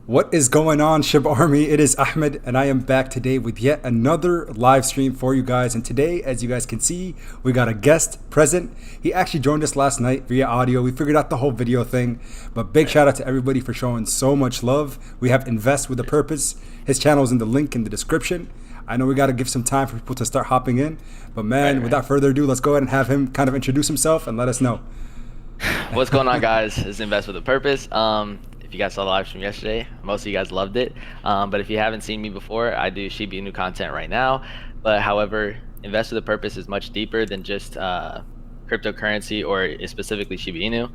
What is going on, SHIB Army? It is Ahmed, and I am back today with yet another live stream for you guys. And today, as you guys can see, we got a guest present. He actually joined us last night via audio. We figured out the whole video thing, but big shout out to everybody for showing so much love. We have Invest with a Purpose. His channel is in the link in the description. I know we got to give some time for people to start hopping in, but man, without further ado, let's go ahead and have him kind of introduce himself and let us know. What's going on, guys? It's Invest with a Purpose. If you guys saw the live stream yesterday, most of you guys loved it. But if you haven't seen me before, I do Shiba Inu content right now. But however, Invest with a Purpose is much deeper than just cryptocurrency or specifically Shiba Inu.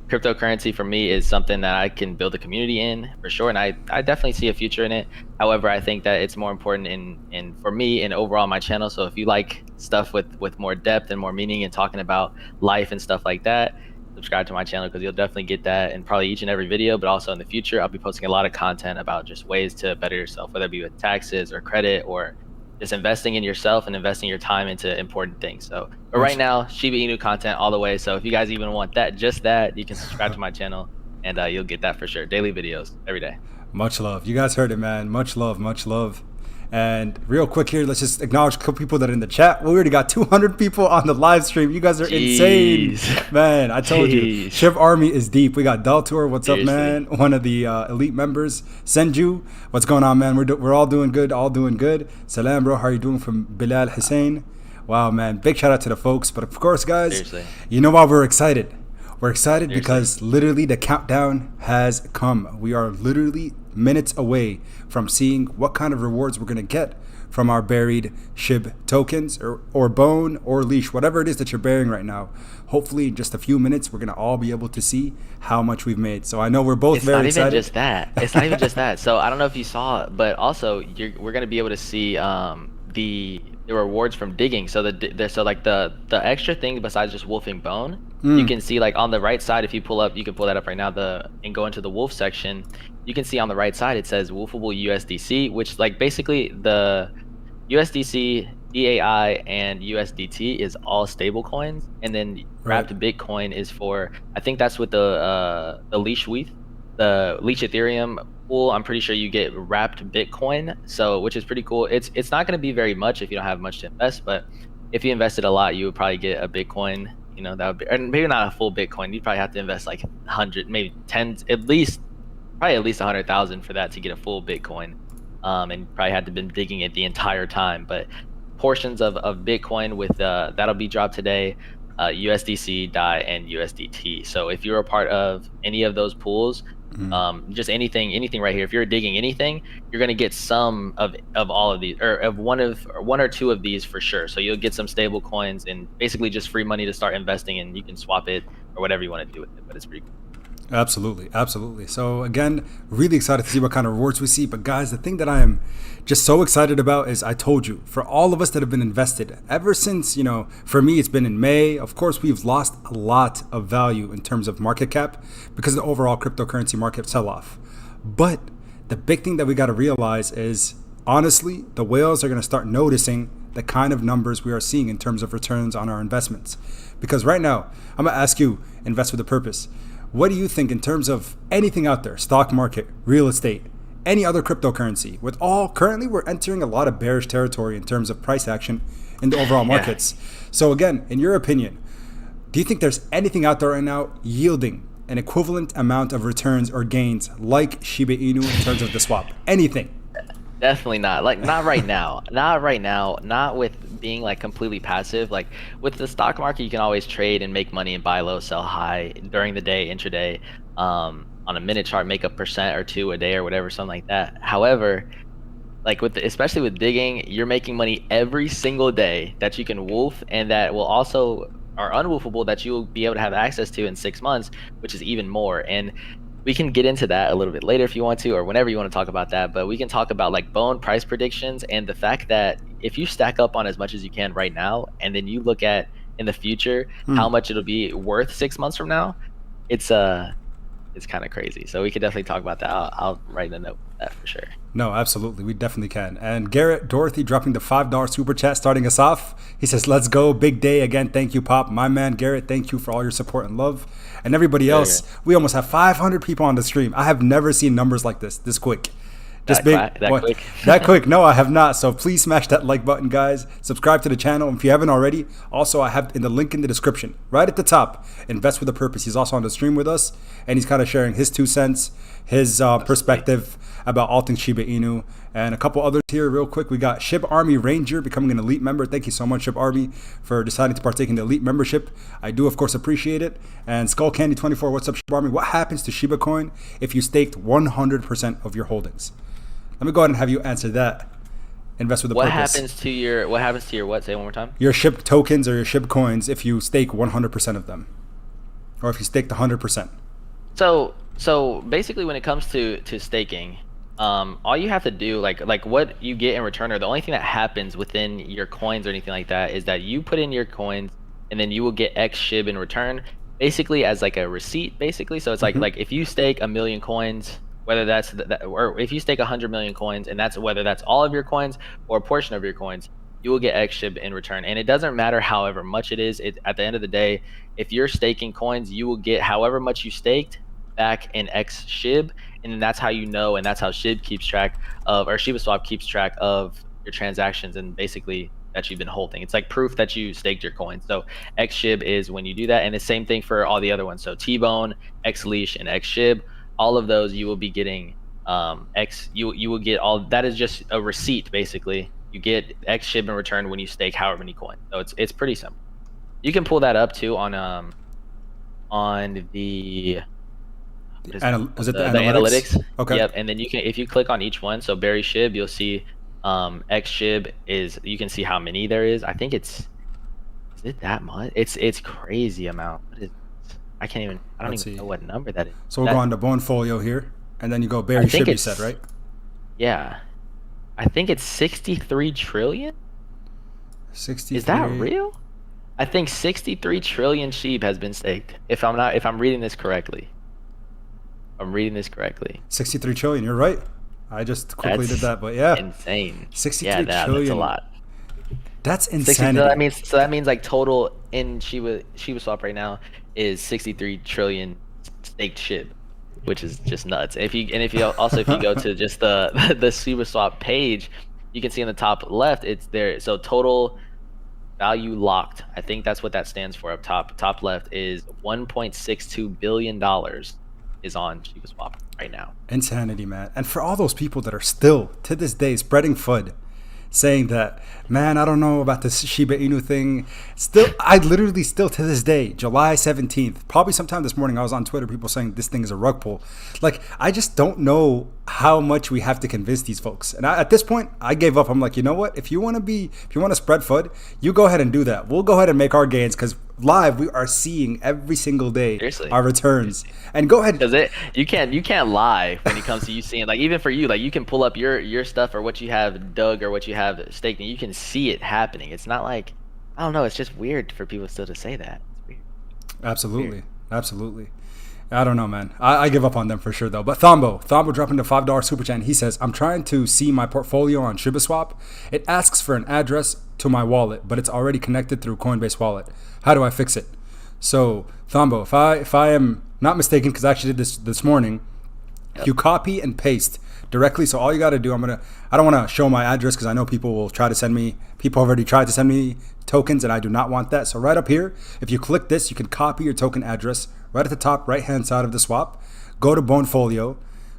Cryptocurrency for me is something that I can build a community in for sure, and I definitely see a future in it. However, I think that it's more important in for me and overall my channel. So if you like stuff with more depth and more meaning and talking about life and stuff like that, subscribe to my channel because you'll definitely get that in probably each and every video. But also in the future, I'll be posting a lot of content about just ways to better yourself, whether it be with taxes or credit or just investing in yourself and investing your time into important things. So, but right now, Shiba Inu content all the way. So if you guys even want that, just that, you can subscribe to my channel and you'll get that for sure. Daily videos every day. Much love. You guys heard it, man. Much love, much love. And real quick here, let's just acknowledge a couple people that are in the chat. We already got 200 people on the live stream. You guys are insane. Man, I told you. SHIB Army is deep. We got Daltour. What's up, man? One of the elite members. Senju. What's going on, man? We're all doing good. All doing good. Salam, bro. How are you doing? From Bilal Hussein. Wow, man. Big shout out to the folks. But of course, guys, you know why we're excited? We're excited because literally the countdown has come. We are literally minutes away from seeing what kind of rewards we're going to get from our buried SHIB tokens or bone or leash, whatever it is that you're bearing right now. Hopefully in just a few minutes, we're going to all be able to see how much we've made. So I know we're both very excited. It's not even just that. It's not even just that. So I don't know if you saw, but also we're going to be able to see the rewards from digging. So the extra thing besides just wolfing bone, you can see like on the right side, if you pull up, you can pull that up right now, and go into the wolf section. You can see on the right side it says wolfable USDC, which like basically the USDC, DAI, and USDT is all stable coins, and then wrapped Bitcoin is for, I think that's with the leash WETH, the leash Ethereum pool. I'm pretty sure you get wrapped Bitcoin, so which is pretty cool. It's not going to be very much if you don't have much to invest, but if you invested a lot, you would probably get a Bitcoin. You know, that would be, and maybe not a full Bitcoin. You'd probably have to invest like 100, maybe 10, probably at least 100,000 for that to get a full Bitcoin. And probably had to been digging it the entire time. But portions of Bitcoin with that'll be dropped today, USDC, DAI, and USDT. So if you're a part of any of those pools, just anything right here, if you're digging anything, you're going to get some of all of these, or of one or two of these for sure. So you'll get some stable coins and basically just free money to start investing, and you can swap it or whatever you want to do with it. But it's pretty cool. Absolutely, absolutely. So again, really excited to see what kind of rewards we see. But guys, the thing that I am just so excited about is, I told you, for all of us that have been invested ever since, you know, for me it's been in May. Of course, we've lost a lot of value in terms of market cap because of the overall cryptocurrency market sell-off. But the big thing that we got to realize is, honestly, the whales are going to start noticing the kind of numbers we are seeing in terms of returns on our investments. Because right now, I'm going to ask you, Invest with a Purpose, what do you think in terms of anything out there, stock market, real estate, any other cryptocurrency? With all, currently we're entering a lot of bearish territory in terms of price action in the overall markets. So again, in your opinion, do you think there's anything out there right now yielding an equivalent amount of returns or gains like Shiba Inu in terms of the swap? Anything? Definitely not. Like, not right now. Not right now. Not with being like completely passive. Like with the stock market, you can always trade and make money and buy low, sell high during the day, intraday, on a minute chart, make a percent or two a day or whatever, something like that. However, like especially with digging, you're making money every single day that you can wolf, and that will also are unwolfable, that you'll be able to have access to in 6 months, which is even more. And we can get into that a little bit later if you want to, or whenever you want to talk about that. But we can talk about like bone price predictions and the fact that if you stack up on as much as you can right now, and then you look at in the future how much it'll be worth 6 months from now, it's it's kind of crazy. So we could definitely talk about that. I'll write a note for that for sure. No, absolutely. We definitely can. And Garrett Dorothy dropping the $5 super chat, starting us off. He says, let's go. Big day again. Thank you, Pop. My man, Garrett, thank you for all your support and love. And everybody else, we almost have 500 people on the stream. I have never seen numbers like this quick. Just that quick. That quick. No, I have not. So please smash that like button, guys. Subscribe to the channel if you haven't already. Also, I have in the link in the description, right at the top, Invest with a Purpose. He's also on the stream with us, and he's kind of sharing his 2 cents, his perspective about all things Shiba Inu, and a couple others here real quick. We got SHIBARMY Ranger becoming an elite member. Thank you so much, SHIBARMY, for deciding to partake in the elite membership. I do, of course, appreciate it. And Skull Candy 24, what's up, SHIBARMY? What happens to Shiba Coin if you staked 100% of your holdings? Let me go ahead and have you answer that. Invest with a purpose. What happens to your what? Say it one more time. Your SHIB tokens or your SHIB coins if you stake 100% of them, or if you staked 100%. So basically, when it comes to staking, all you have to do, like what you get in return, or the only thing that happens within your coins or anything like that, is that you put in your coins, and then you will get X SHIB in return, basically as like a receipt, basically. So it's like if you stake 1 million coins. Whether that's or if you stake 100 million coins, and whether that's all of your coins or a portion of your coins, you will get X SHIB in return. And it doesn't matter however much it is. At the end of the day, if you're staking coins, you will get however much you staked back in X SHIB, and then that's how you know, and that's how SHIB keeps track of, or ShibaSwap keeps track of your transactions and basically that you've been holding. It's like proof that you staked your coins. So X SHIB is when you do that, and the same thing for all the other ones. So T-Bone, X Leash, and X SHIB. All of those you will be getting you will get all that is just a receipt. Basically you get X SHIB in return when you stake however many coins. So it's pretty simple. You can pull that up too on the analytics. Okay. Yep. And then you can, if you click on each one, so Berry SHIB, you'll see X SHIB is, you can see how many there is. I think is it that much? It's crazy amount. What is, I don't even know what number that is. So we'll go on the Bonefolio here, and then you go Berry SHIB, you said, right? Yeah. I think it's 63 trillion. 63. Is that real? I think 63 trillion SHIB has been staked. If I'm reading this correctly. 63 trillion, you're right. I just quickly did that, but yeah. Insane. 63 trillion. That's a lot. That's insanity. So that means like total in ShibaSwap right now is 63 trillion staked SHIB, which is just nuts. If you go to just the ShibaSwap page, you can see in the top left it's there. So total value locked, I think that's what that stands for up top. Top left is $1.62 billion is on ShibaSwap right now. Insanity, man. And for all those people that are still to this day spreading FUD, saying that, man, I don't know about this Shiba Inu thing. Still, I literally still to this day, July 17th, probably sometime this morning, I was on Twitter, people saying this thing is a rug pull. Like, I just don't know how much we have to convince these folks. And at this point, I gave up. I'm like, you know what? If you want to spread FUD, you go ahead and do that. We'll go ahead and make our gains, because live we are seeing every single day our returns. And go ahead, because you can't lie when it comes to you seeing, like, even for you, like, you can pull up your stuff or what you have dug or what you have staked, and you can see it happening. It's not like, I don't know, it's just weird for people still to say that. It's weird. Absolutely. I don't know, man. I give up on them for sure, though. But Thombo dropping the $5 super chat. He says, I'm trying to see my portfolio on ShibaSwap. It asks for an address to my wallet, but it's already connected through Coinbase Wallet. How do I fix it? So, Thombo, if I am not mistaken, because I actually did this morning, you copy and paste directly. So all you got to do, I don't want to show my address because I know people will try to send me, people have already tried to send me tokens, and I do not want that. So right up here, if you click this, you can copy your token address right at the top right hand side of the swap. Go to Bonefolio,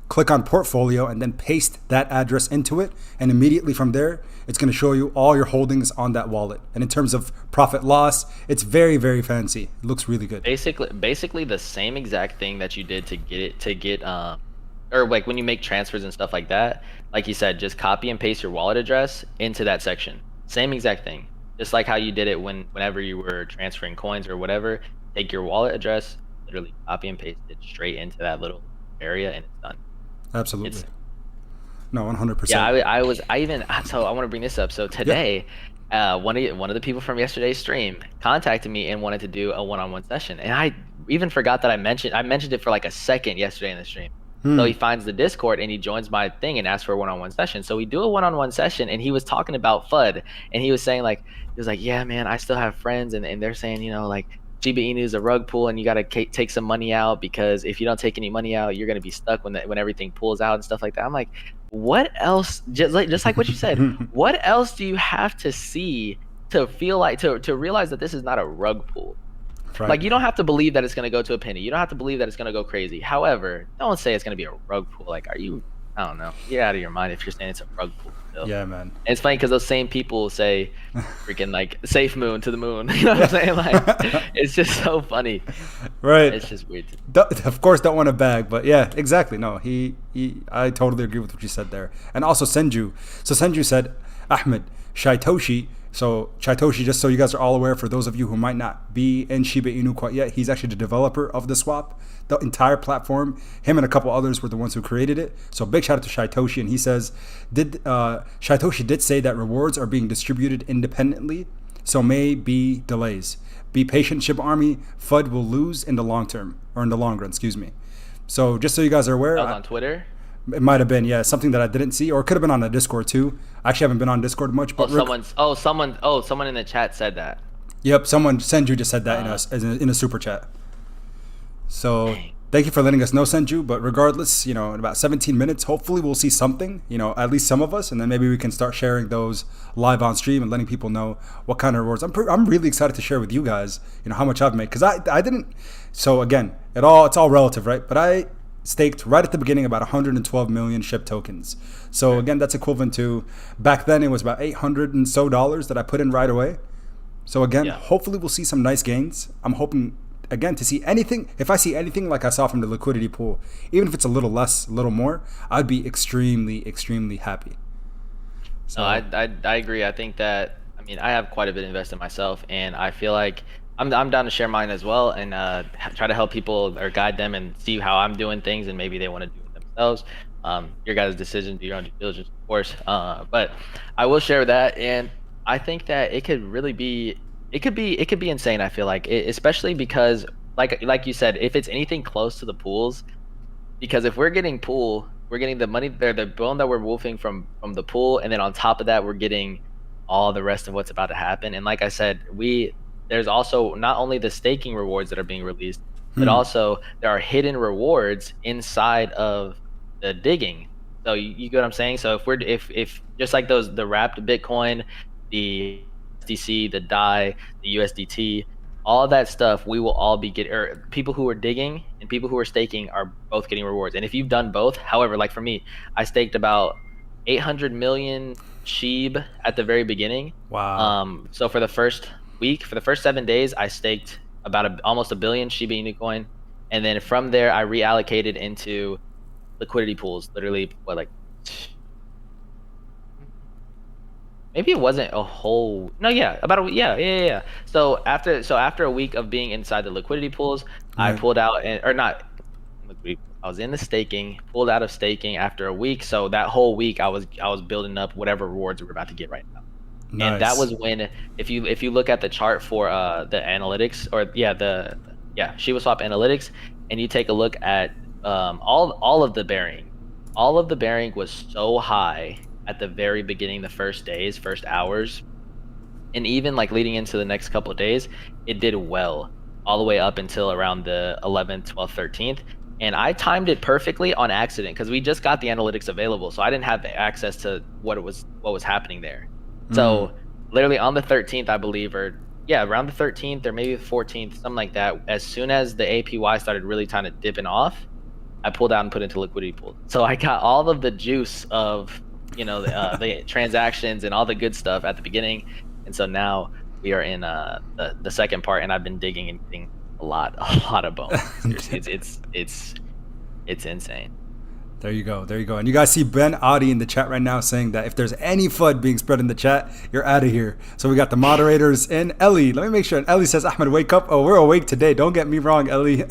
click on Portfolio, and then paste that address into it, and immediately from there it's going to show you all your holdings on that wallet. And in terms of profit loss, it's very, very fancy. It looks really good. Basically the same exact thing that you did to get or like when you make transfers and stuff like that, like you said, just copy and paste your wallet address into that section. Same exact thing. Just like how you did it whenever you were transferring coins or whatever. Take your wallet address, literally copy and paste it straight into that little area, and it's done. Absolutely. No, 100%. Yeah, I want to bring this up. So today, one of the people from yesterday's stream contacted me and wanted to do a one-on-one session, and I even forgot that I mentioned it for like a second yesterday in the stream. So he finds the Discord and he joins my thing and asks for a one-on-one session. So we do a one-on-one session, and he was talking about FUD, and he was saying like, yeah, man, I still have friends, and they're saying, like Shiba Inu is a rug pull, and you gotta take some money out, because if you don't take any money out, you're gonna be stuck when everything pulls out and stuff like that. I'm like, what else? Just like what you said, what else do you have to see to feel like to realize that this is not a rug pull? Right. Like, you don't have to believe that it's going to go to a penny. You don't have to believe that it's going to go crazy. However, don't say it's going to be a rug pull. Like, I don't know. You're out of your mind if you're saying it's a rug pull still. Yeah, man. And it's funny because those same people say freaking like safe moon to the moon. You know what I'm saying? Like, it's just so funny. Right. It's just weird. Of course, don't want to bag, but yeah, exactly. No, I totally agree with what you said there. And also Senju. So Senju said, Ahmed, Shaitoshi. So Chaitoshi, just so you guys are all aware, for those of you who might not be in Shiba Inu quite yet, he's actually the developer of the swap, the entire platform. Him and a couple others were the ones who created it. So big shout out to Chaitoshi. And he says, Chaitoshi did say that rewards are being distributed independently, so may be delays. Be patient, Shiba Army. FUD will lose in the long term, or in the long run, excuse me. So just so you guys are aware. That was on Twitter? It might have been, yeah, something that I didn't see, or it could have been on the Discord too. I actually haven't been on Discord much, but someone in the chat said that. Yep, Senju just said that in a super chat. So thank you for letting us know, Senju. But regardless, in about 17 minutes, hopefully we'll see something. At least some of us, and then maybe we can start sharing ththose live on stream and letting people know what kind of rewards. I'm really excited to share with you guys, how much I've made, because I didn't. So again, it's all relative, right? But I staked right at the beginning about 112 million SHIB tokens. So again, that's equivalent to, back then it was about $800 and so that I put in right away. So again, hopefully we'll see some nice gains. I'm hoping again to see anything. If I see anything like I saw from the liquidity pool, even if it's a little less, a little more, I'd be extremely, extremely happy. So no, I agree. I think that, I have quite a bit invested myself, and I feel like I'm down to share mine as well, and try to help people or guide them and see how I'm doing things, and maybe they want to do it themselves. Your guys' decision, do your own due diligence, of course. But I will share that, and I think that it could really be, it could be insane. I feel like, especially because, like you said, if it's anything close to the pools, because if we're getting pool, we're getting the money there, the bone that we're wolfing from the pool, and then on top of that, we're getting all the rest of what's about to happen. And like I said, there's also not only the staking rewards that are being released, but also there are hidden rewards inside of the digging. So you get what I'm saying? So if just like the wrapped Bitcoin, the SDC, the DAI, the USDT, all that stuff, we will all be getting, or people who are digging and people who are staking are both getting rewards. And if you've done both, however, like for me, I staked about 800 million SHIB at the very beginning. Wow. So for the first week, for the first 7 days, I staked about almost 1 billion Shiba Inu coin, and then from there I reallocated into liquidity pools. Literally, maybe it wasn't a whole, no, yeah, about a week, yeah. So after a week of being inside the liquidity pools, I pulled out, I was in the staking, pulled out of staking after a week. So that whole week I was building up whatever rewards we're about to get right now. Nice. And that was when, if you look at the chart for the analytics, or Shiba Swap analytics, and you take a look at all of the bearing was so high at the very beginning, the first hours, and even like leading into the next couple of days, it did well all the way up until around the 11th, 12th, 13th. And I timed it perfectly on accident because we just got the analytics available, so I didn't have access to what was happening there. So literally on the 13th, I believe, around the 13th or maybe the 14th, something like that, as soon as the APY started really kind of dipping off, I pulled out and put into liquidity pool. So I got all of the juice of, the transactions and all the good stuff at the beginning. And so now we are in the second part, and I've been digging and getting a lot of bones. It's insane. There you go. And you guys see Ben Adi in the chat right now saying that if there's any FUD being spread in the chat, you're out of here. So we got the moderators and Ellie. Let me make sure. And Ellie says, Ahmed, wake up. Oh, we're awake today. Don't get me wrong, Ellie.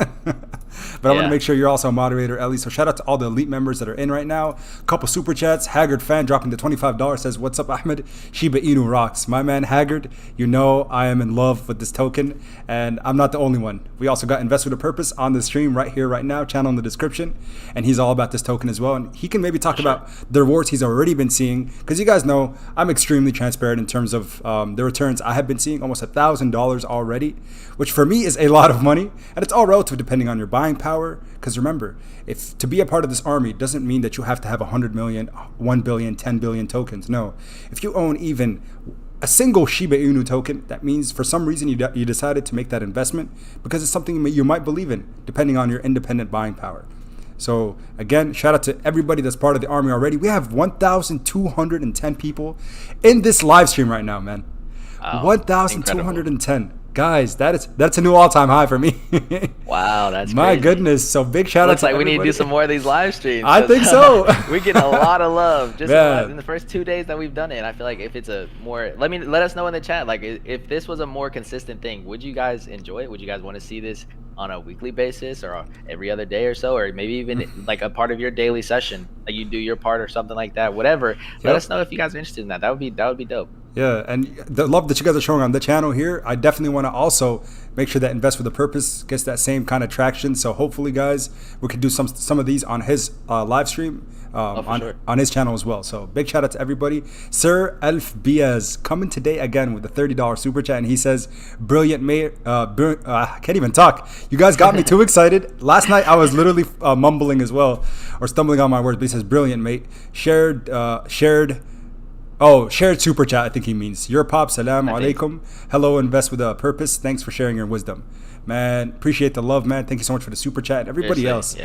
But I want to make sure you're also a moderator, Ellie. So shout out to all the elite members that are in right now. Couple super chats. Haggard fan dropping the $25 says, "What's up, Ahmed? Shiba Inu rocks." My man Haggard, you know I am in love with this token, and I'm not the only one. We also got Invest with a Purpose on the stream right here, right now. Channel in the description, and he's all about this token as well. And he can maybe talk about the rewards he's already been seeing, because you guys know I'm extremely transparent in terms of the returns I have been seeing. Almost $1,000 already, which for me is a lot of money, and it's all relative depending on your buying power. Because remember, if to be a part of this army doesn't mean that you have to have 100 million, 1 billion, 10 billion tokens. No, if you own even a single Shiba Inu token, that means for some reason you decided to make that investment because it's something you might believe in, depending on your independent buying power. So again, shout out to everybody that's part of the army already. We have 1,210 people in this live stream right now, man. Wow, 1,210. Guys, that's a new all-time high for me. Wow, that's my crazy. Goodness. So big shout out to everybody. We need to do some more of these live streams. I think so. We get a lot of love just in the first 2 days that we've done it. And I feel like if it's a more, let us know in the chat. Like if this was a more consistent thing, would you guys enjoy it? Would you guys want to see this on a weekly basis or every other day or so, or maybe even like a part of your daily session, like you do your part or something like that? Whatever. Yep. Let us know if you guys are interested in that. That would be dope. Yeah, and the love that you guys are showing on the channel here, I definitely want to also make sure that Invest with a Purpose gets that same kind of traction. So hopefully, guys, we can do some of these on his live stream on his channel as well. So big shout out to everybody. Sir Elf Biaz coming today again with a $30 super chat, and he says, "Brilliant, mate." I can't even talk. You guys got me too excited. Last night I was literally mumbling as well, or stumbling on my words. But he says, "Brilliant, mate." Shared super chat, I think he means. Your pop, salam alaikum. Hello, Invest with a Purpose. Thanks for sharing your wisdom. Man, appreciate the love, man. Thank you so much for the super chat. And everybody else,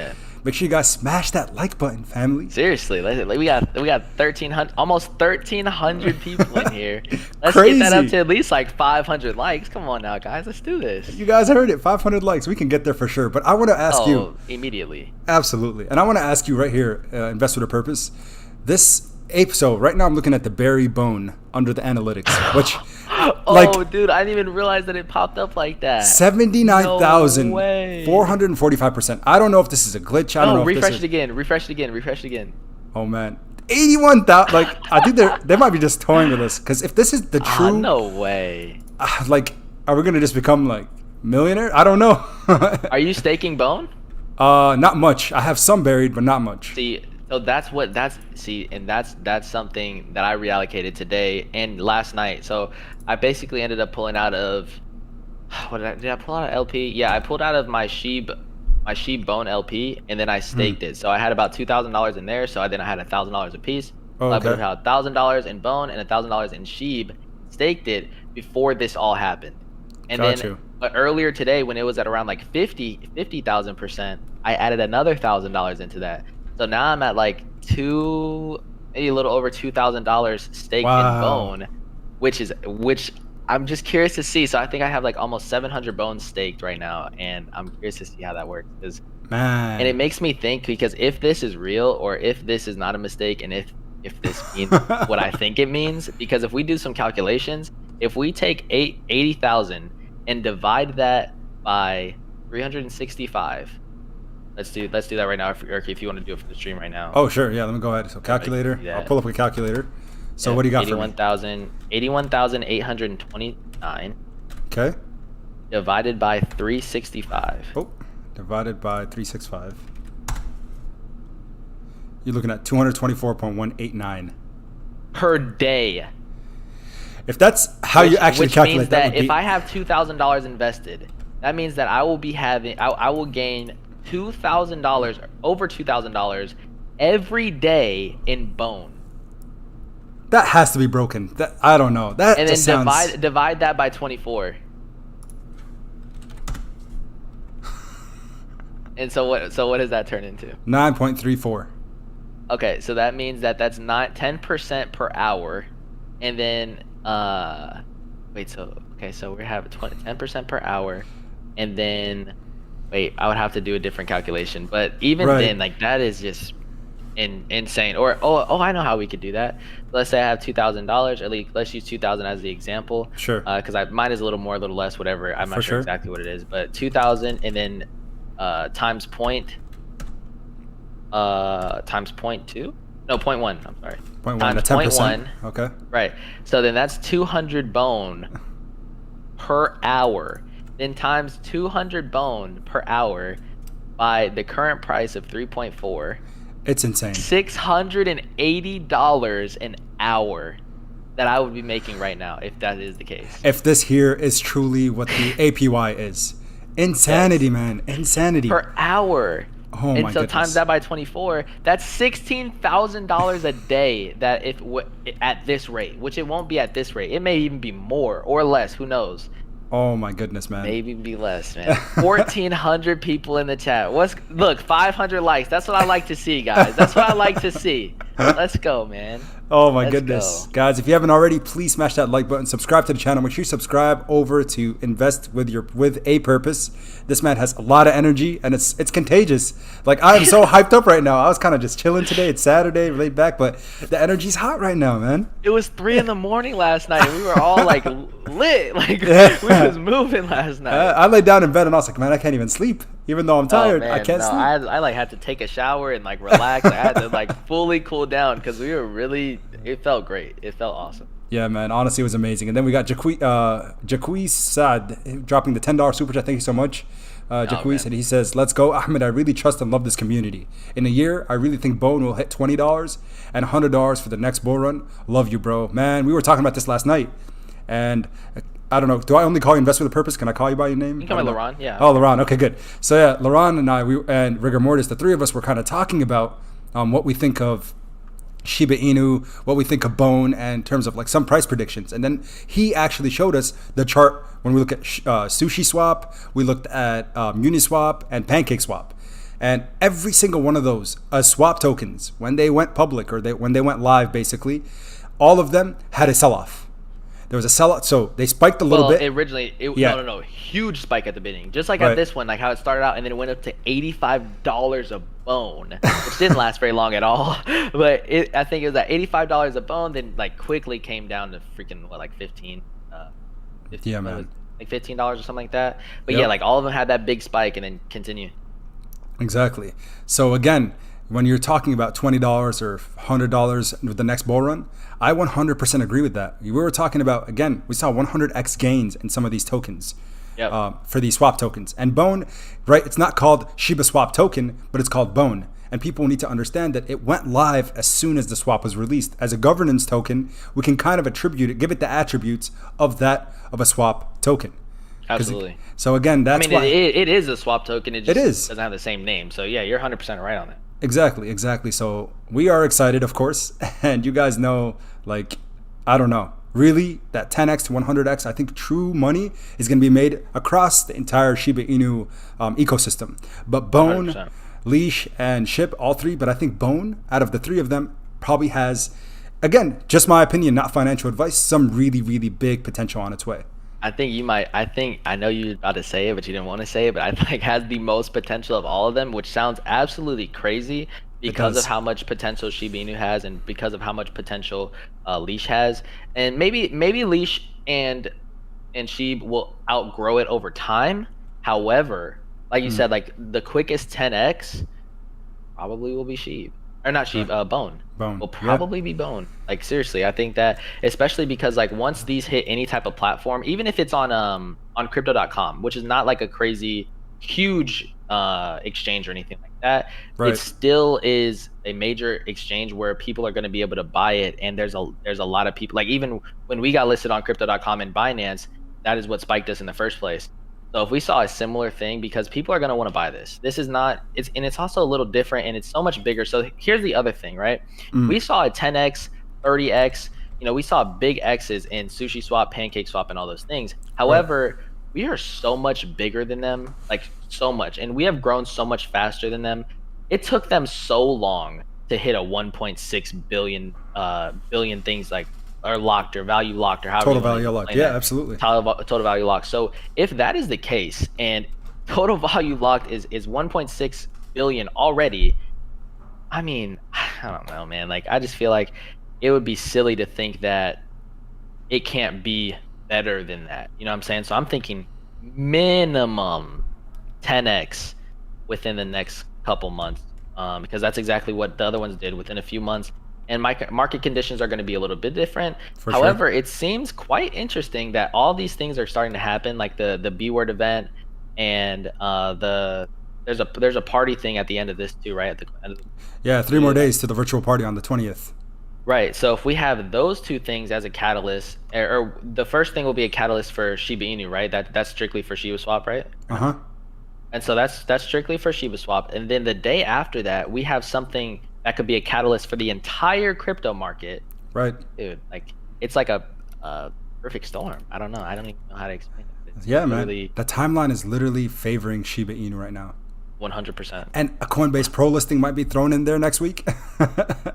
make sure you guys smash that like button, family. Seriously, we got 1,300, almost 1,300 people in here. Let's get that up to at least like 500 likes. Come on now, guys. Let's do this. You guys heard it. 500 likes. We can get there for sure. But I want to ask you immediately. Absolutely. And I want to ask you right here, Invest with a Purpose. So right now I'm looking at the berry bone under the analytics, which dude, I didn't even realize that it popped up like that. 79,445%. I don't know if this is a glitch. I don't know. Refresh it again. Oh man, 81,000. Like I think they might be just toying with us, because if this is the true, no way. Like, are we gonna just become like millionaire? I don't know. Are you staking bone? Not much. I have some buried, but not much. So that's something that I reallocated today and last night. So I basically ended up pulling out of did I pull out of LP? Yeah, I pulled out of my SHIB Bone LP, and then I staked it. So I had about $2,000 in there. So then I had $1,000 a piece. So I put out $1,000 in Bone and $1,000 in SHIB, staked it before this all happened. And then earlier today, when it was at around like 50,000%, I added another $1,000 into that. So now I'm at like maybe a little over $2,000 staked in Bone, which I'm just curious to see. So I think I have like almost 700 bones staked right now, and I'm curious to see how that works. And it makes me think, because if this is real or if this is not a mistake, and if this means what I think it means, because if we do some calculations, if we take 80,000 and divide that by 365. Let's do that right now, Erky, if you want to do it for the stream right now. Oh, sure. Yeah, let me go ahead. So calculator. I'll pull up a calculator. So what do you got for me? 81,829. Okay. Divided by 365. Oh, divided by 365. You're looking at 224.189 per day. If that's how you actually calculate that, if I have $2,000 invested, that means that I will be having, I will gain $2,000, over $2,000 every day in Bone. That has to be broken. I don't know. That and then sounds... divide that by 24. And so what does that turn into? 9.34. Okay, so that means that's not 10% per hour, and then so we have 10% per hour, and then I would have to do a different calculation, but even then, like, that is just insane. Or I know how we could do that. Let's say I have $2,000, at least let's use 2,000 as the example. Sure. Because mine is a little more, a little less, whatever. I'm not sure exactly what it is, but 2,000, and then times times point two, no, point one. I'm sorry. Point one, Times the 10%. point one. Okay. Right. So then that's 200 bone per hour. Then times 200 bone per hour by the current price of 3.4. It's insane. $680 an hour that I would be making right now if that is the case. If this here is truly what the APY is. Insanity, Yes. man. Insanity. Per hour. Oh And my so goodness. times that by 24, that's $16,000 a day. That if at this rate, which it won't be at this rate, it may even be more or less. Who knows? Oh my goodness, man. Maybe be less, man. 1,400 people in the chat. Look, 500 likes. That's what I like to see, guys. That's what I like to see. Let's go, man. Oh my Let's goodness. go. Guys, if you haven't already, please smash that like button, subscribe to the channel. Make sure you subscribe over to invest with a purpose. This man has a lot of energy and it's contagious. Like, I am so hyped up right now. I was kind of just chilling today. It's Saturday, laid back, but the energy's hot right now, man. It was 3 in the morning last night. And we were all like lit. Like we was moving last night. I laid down in bed and I was like, man, I can't even sleep. Even though I'm tired, I can't sleep. I like had to take a shower and like relax. I had to like fully cool down because we were really. It felt great. It felt awesome. Yeah, man. Honestly, it was amazing. And then we got Jaqui Sad dropping the $10 super chat. Thank you so much, Jaqui. And he says, "Let's go, Ahmed. I really trust and love this community. In a year, I really think Bone will hit $20 and $100 for the next bull run. Love you, bro. Man, we were talking about this last night, and I don't know. Do I only call you Invest with a Purpose? Can I call you by your name? You can call me Laurent. Yeah. Oh, Laurent. Okay, good. So yeah, Laurent and I, and Rigor Mortis, the three of us were kind of talking about what we think of Shiba Inu, what we think of Bone, and in terms of like some price predictions. And then he actually showed us the chart when we look at Sushi Swap, we looked at Uniswap and Pancake Swap. And every single one of those swap tokens, when they went public or when they went live, basically, all of them had a sell-off. There was a sell-off, so they spiked a little bit. Originally, no, huge spike at the beginning. Just like at this one, like how it started out, and then it went up to $85 a bone, which didn't last very long at all. But I think it was at $85 a bone, then like quickly came down to freaking like 15. Yeah, man. Like $15 or something like that. But yeah, like all of them had that big spike and then continue. Exactly. So again, when you're talking about $20 or $100 with the next bull run, I 100% agree with that. We were talking about, again, we saw 100x gains in some of these tokens for these swap tokens. And Bone, right, it's not called Shiba Swap Token, but it's called Bone. And people need to understand that it went live as soon as the swap was released. As a governance token, we can kind of attribute it, give it the attributes of a swap token. Absolutely. So again, that's why it is a swap token. It is. Doesn't have the same name. So yeah, you're 100% right on that. Exactly. So we are excited, of course, and you guys know, like, I don't know, really, that 10x to 100x, I think true money is going to be made across the entire Shiba Inu ecosystem. But Bone, 100%. Leash, and SHIB, all three, but I think Bone, out of the three of them, probably has, again, just my opinion, not financial advice, some really, really big potential on its way. I know you're about to say it, but you didn't want to say it, but I think has the most potential of all of them, which sounds absolutely crazy because of how much potential Shiba Inu has and because of how much potential Leash has. And maybe Leash and SHIB will outgrow it over time. However, like you said, like the quickest 10x probably will be SHIB. Or not SHIB, Bone. Will probably be Bone. Like seriously, I think that, especially because like once these hit any type of platform, even if it's on crypto.com, which is not like a crazy huge exchange or anything like that, it still is a major exchange where people are going to be able to buy it. And there's a lot of people, like even when we got listed on crypto.com and Binance, that is what spiked us in the first place. So if we saw a similar thing, because people are going to want to buy this, it's also a little different and it's so much bigger. So here's the other thing, right? We saw a 10x, 30x, we saw big X's in Sushi Swap, Pancake Swap, and all those things. However, we are so much bigger than them, like so much, and we have grown so much faster than them. It took them so long to hit a 1.6 billion things like, or locked or value locked or however total value locked. Yeah, absolutely. Total value locked. So if that is the case and total value locked is 1.6 billion already, I mean, I don't know, man. Like I just feel like it would be silly to think that it can't be better than that. You know what I'm saying? So I'm thinking minimum 10x within the next couple months, because that's exactly what the other ones did within a few months. And market conditions are going to be a little bit different. For However, sure. it seems quite interesting that all these things are starting to happen, like the B word event, and there's a party thing at the end of this too, right? At the end of the Yeah, 3 more days to the virtual party on the 20th. Right. So if we have those two things as a catalyst, or the first thing will be a catalyst for Shiba Inu, right? That's strictly for Shiba Swap, right? Uh huh. And so that's strictly for Shiba Swap. And then the day after that, we have something that could be a catalyst for the entire crypto market. Right. Dude, like it's like a perfect storm. I don't know. I don't even know how to explain it. It's Yeah, man. literally The timeline is literally favoring Shiba Inu right now. 100%. And a Coinbase Pro listing might be thrown in there next week.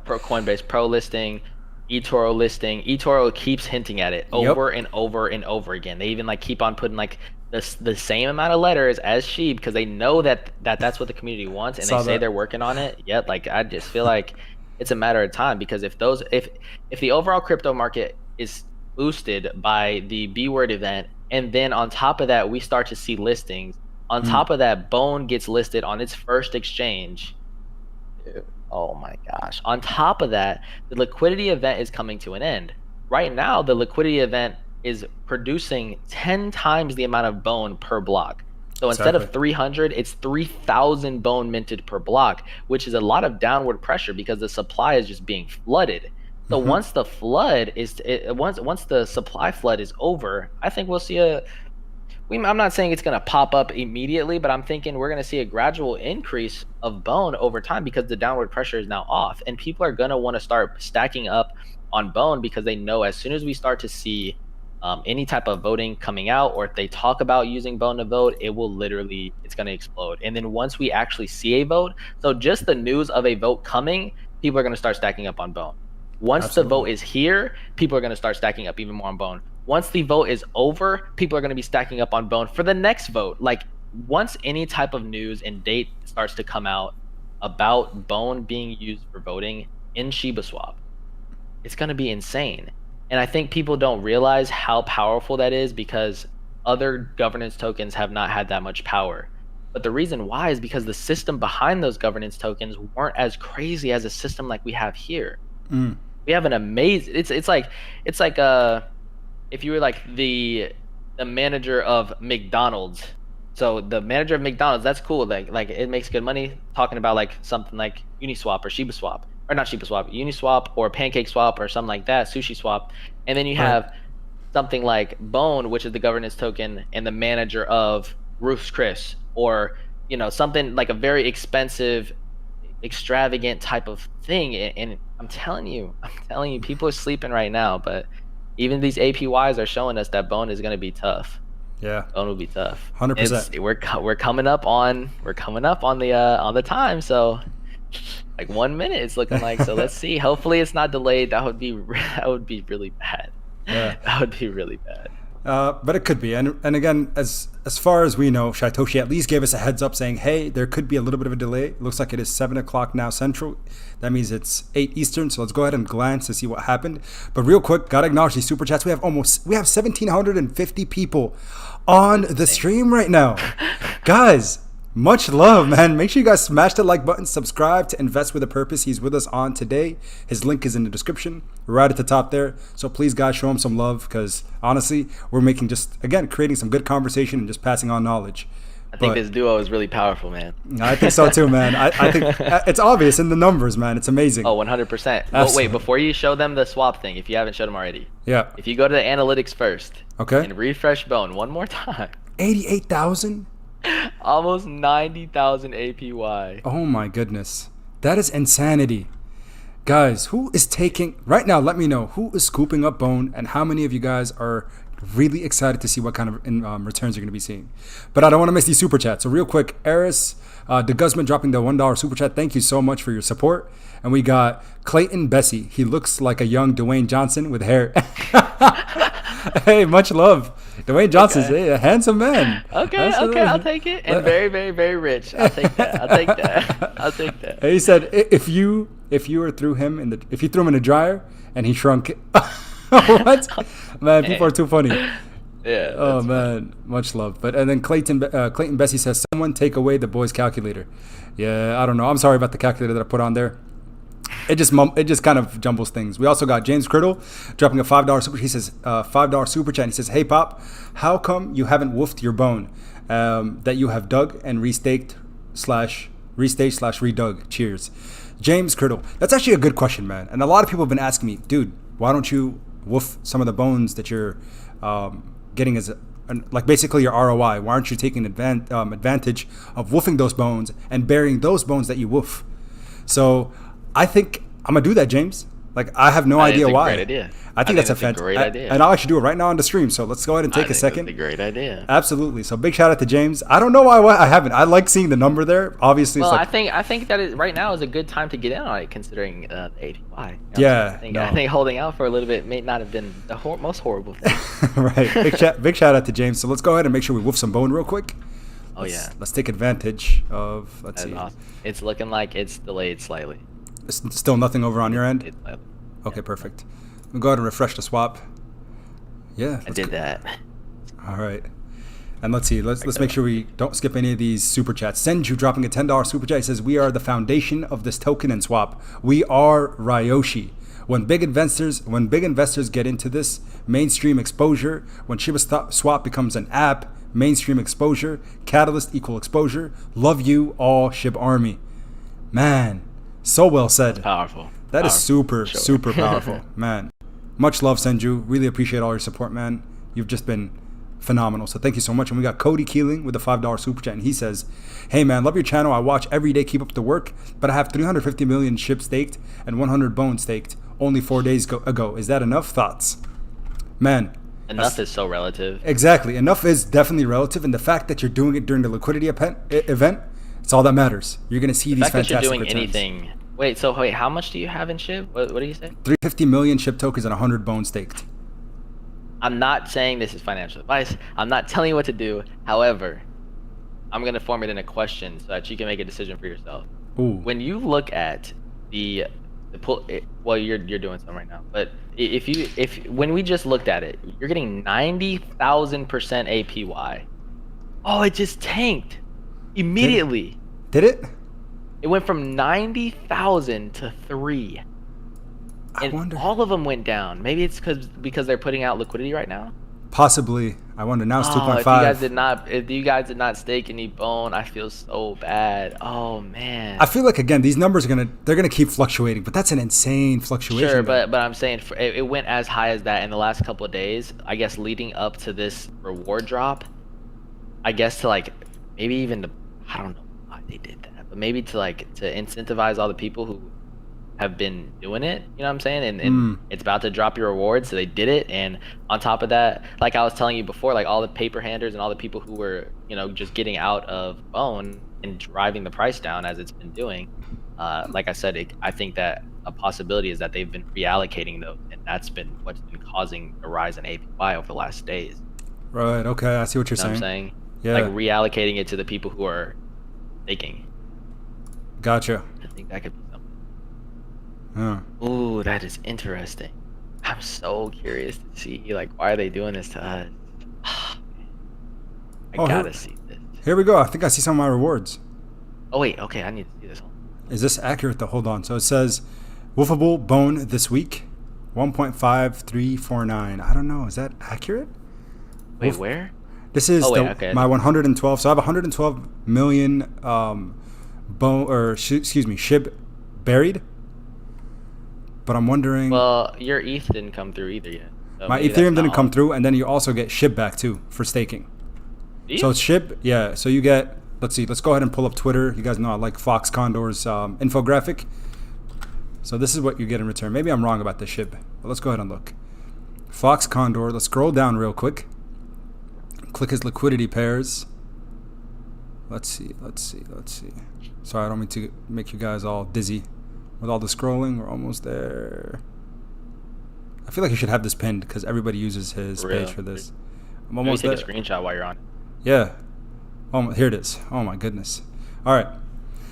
Pro Coinbase Pro listing, eToro listing. eToro keeps hinting at it over and over and over again. They even like keep on putting like the same amount of letters as SHIB because they know that's what the community wants, and they say they're working on it. Yet, like I just feel like it's a matter of time because if the overall crypto market is boosted by the B word event, and then on top of that we start to see listings. On top of that, Bone gets listed on its first exchange. Dude, oh my gosh. On top of that, the liquidity event is coming to an end. Right now, the liquidity event is producing 10 times the amount of Bone per block. So instead of 300, it's 3,000 Bone minted per block, which is a lot of downward pressure because the supply is just being flooded. So once the flood is, once the supply flood is over, I think we'll see I'm not saying it's going to pop up immediately, but I'm thinking we're going to see a gradual increase of Bone over time because the downward pressure is now off. And people are going to want to start stacking up on Bone because they know as soon as we start to see any type of voting coming out, or if they talk about using Bone to vote, it's going to explode. And then once we actually see a vote, so just the news of a vote coming, people are going to start stacking up on Bone. Once the vote is here, people are going to start stacking up even more on Bone. Once the vote is over, people are going to be stacking up on Bone for the next vote. Like once any type of news and date starts to come out about Bone being used for voting in Shiba Swap, it's going to be insane. And I think people don't realize how powerful that is because other governance tokens have not had that much power. But the reason why is because the system behind those governance tokens weren't as crazy as a system like we have here. We have an amazing, it's like if you were like the manager of McDonald's. So the manager of McDonald's, that's cool. Like it makes good money talking about like something like Uniswap or Shiba Swap, or not Shiba Swap, Uniswap or Pancake Swap or something like that, Sushi Swap. And then you have something like Bone, which is the governance token and the manager of Ruth's Chris, or something like a very expensive, extravagant type of thing. And I'm telling you, people are sleeping right now, but even these APYs are showing us that Bone is going to be tough. Yeah, Bone will be tough. 100%. We're coming up on the time. So like 1 minute it's looking like. So let's see. Hopefully it's not delayed. That would be really bad. Yeah, that would be really bad. But it could be, and again, as far as we know, Shaitoshi at least gave us a heads up saying, hey, there could be a little bit of a delay. It looks like it is 7 o'clock now Central. That means it's 8 Eastern. So let's go ahead and glance to see what happened. But real quick, gotta acknowledge these super chats. We have 1,750 people on the stream right now, guys. Much love, man. Make sure you guys smash the like button, subscribe to Invest with a Purpose. He's with us on today. His link is in the description, right at the top there. So please, guys, show him some love because honestly, we're making creating some good conversation and just passing on knowledge. I think this duo is really powerful, man. I think so too, man. I think it's obvious in the numbers, man. It's amazing. Oh, 100%. But wait, before you show them the swap thing, if you haven't showed them already. Yeah. If you go to the analytics first. Okay. And refresh Bone one more time. 88,000? Almost 90,000 APY. Oh my goodness. That is insanity. Guys, who is taking right now? Let me know who is scooping up Bone and how many of you guys are really excited to see what kind of returns you're going to be seeing. But I don't want to miss these super chats. So real quick, Eris the Guzman dropping the $1 super chat. Thank you so much for your support. And we got Clayton Bessie. He looks like a young Dwayne Johnson with hair. Hey, much love. Dwayne Johnson's a handsome man. Okay, I'll take it. And very, very, very rich. I'll take that. He said if you threw him in the dryer and he shrunk. What? Man, people are too funny. Yeah. Oh That's funny. man, much love. But and then Clayton Bessie says, "Someone take away the boys' calculator." Yeah, I don't know. I'm sorry about the calculator that I put on there. It just kind of jumbles things. We also got James Criddle dropping a $5 super. He says $5 super chat. And he says, "Hey Pop, how come you haven't woofed your bone that you have dug and restaged slash redug? Cheers." James Criddle. That's actually a good question, man. And a lot of people have been asking me, dude, why don't you woof some of the bones that you're getting as like basically your ROI? Why aren't you taking advantage of woofing those bones and burying those bones that you woof? So I think I'm gonna do that, James. Like I have no idea why. Great idea. I think that's a great idea, and I'll actually do it right now on the stream. So let's go ahead and take a second. That's a great idea. Absolutely. So big shout out to James. I don't know why I haven't. I like seeing the number there. Obviously, well, it's like, I think that right now is a good time to get in on it, considering the APY. Yeah. I think holding out for a little bit may not have been the most horrible thing. Right. Big shout out to James. So let's go ahead and make sure we woof some bone real quick. Let's take advantage of. Let's see. Awesome. It's looking like it's delayed slightly. Still nothing over on your end? Okay, yeah. Perfect. We'll go ahead and refresh the swap. Yeah. I did that. All right. And let's see. Let's make sure we don't skip any of these super chats. Senju dropping a $10 super chat. He says, "We are the foundation of this token and swap. We are Ryoshi. When big investors get into this, mainstream exposure. When Shiba Swap becomes an app, mainstream exposure. Catalyst equal exposure. Love you all, SHIBARMY." Man. So well said. That's powerful. That is super powerful, man. Much love, Senju. Really appreciate all your support, man. You've just been phenomenal. So thank you so much. And we got Cody Keeling with a $5 super chat, and he says, "Hey man, love your channel. I watch every day. Keep up the work. But I have 350 million SHIB staked and 100 bone staked only 4 days ago. Is that enough? Thoughts?" Man. Enough is so relative. Exactly. Enough is definitely relative, and the fact that you're doing it during the liquidity event, it's all that matters. You're gonna see these fantastic you're doing returns. Anything. Wait, how much do you have in SHIB? What do you say? 350 million SHIB tokens and 100 bone staked. I'm not saying this is financial advice. I'm not telling you what to do. However, I'm gonna form it in a question so that you can make a decision for yourself. Ooh. When you look at the pull, well, you're doing some right now, but when we just looked at it, you're getting 90,000% APY. Oh, it just tanked immediately. Did it? It went from 90,000 to 3. I wonder. All of them went down. Maybe it's because they're putting out liquidity right now. Possibly. I wonder. Now it's 2.5. If you guys did not stake any bone, I feel so bad. Oh man. I feel like again these numbers are gonna keep fluctuating, but that's an insane fluctuation. Sure, but I'm saying it went as high as that in the last couple of days. I guess leading up to this reward drop. I guess to like maybe even to, I don't know why they did that, but maybe to incentivize all the people who have been doing it, you know what I'm saying? And it's about to drop your reward, so they did it. And on top of that, like I was telling you before, like all the paper handlers and all the people who were, just getting out of bone and driving the price down as it's been doing. Like I said, I think that a possibility is that they've been reallocating those, and that's been what's been causing a rise in APY over the last days. Right. Okay. I see what you're saying. What I'm saying? Yeah. Like reallocating it to the people who are taking. Gotcha. I think that could be something. Yeah. Ooh, that is interesting. I'm so curious to see, like, why are they doing this to us? I gotta see this. Here we go. I think I see some of my rewards. Oh wait, okay, I need to see this one. Is this accurate though? Hold on. So it says, "Woofable bone this week, 1.5349." I don't know. Is that accurate? Wait, where? This is my 112. So I have 112 million SHIB buried. But I'm wondering. Well, your ETH didn't come through either yet. So my Ethereum didn't come through, and then you also get SHIB back too for staking. So it's SHIB, yeah. So you get. Let's see. Let's go ahead and pull up Twitter. You guys know I like Fox Condor's infographic. So this is what you get in return. Maybe I'm wrong about the SHIB, but let's go ahead and look. Fox Condor. Let's scroll down real quick. Click his liquidity pairs. Let's see. Sorry, I don't mean to make you guys all dizzy with all the scrolling. We're almost there. I feel like you should have this pinned because everybody uses his page for this. I'm almost there. Take a screenshot while you're on it. Yeah. Oh, here it is. Oh my goodness. All right.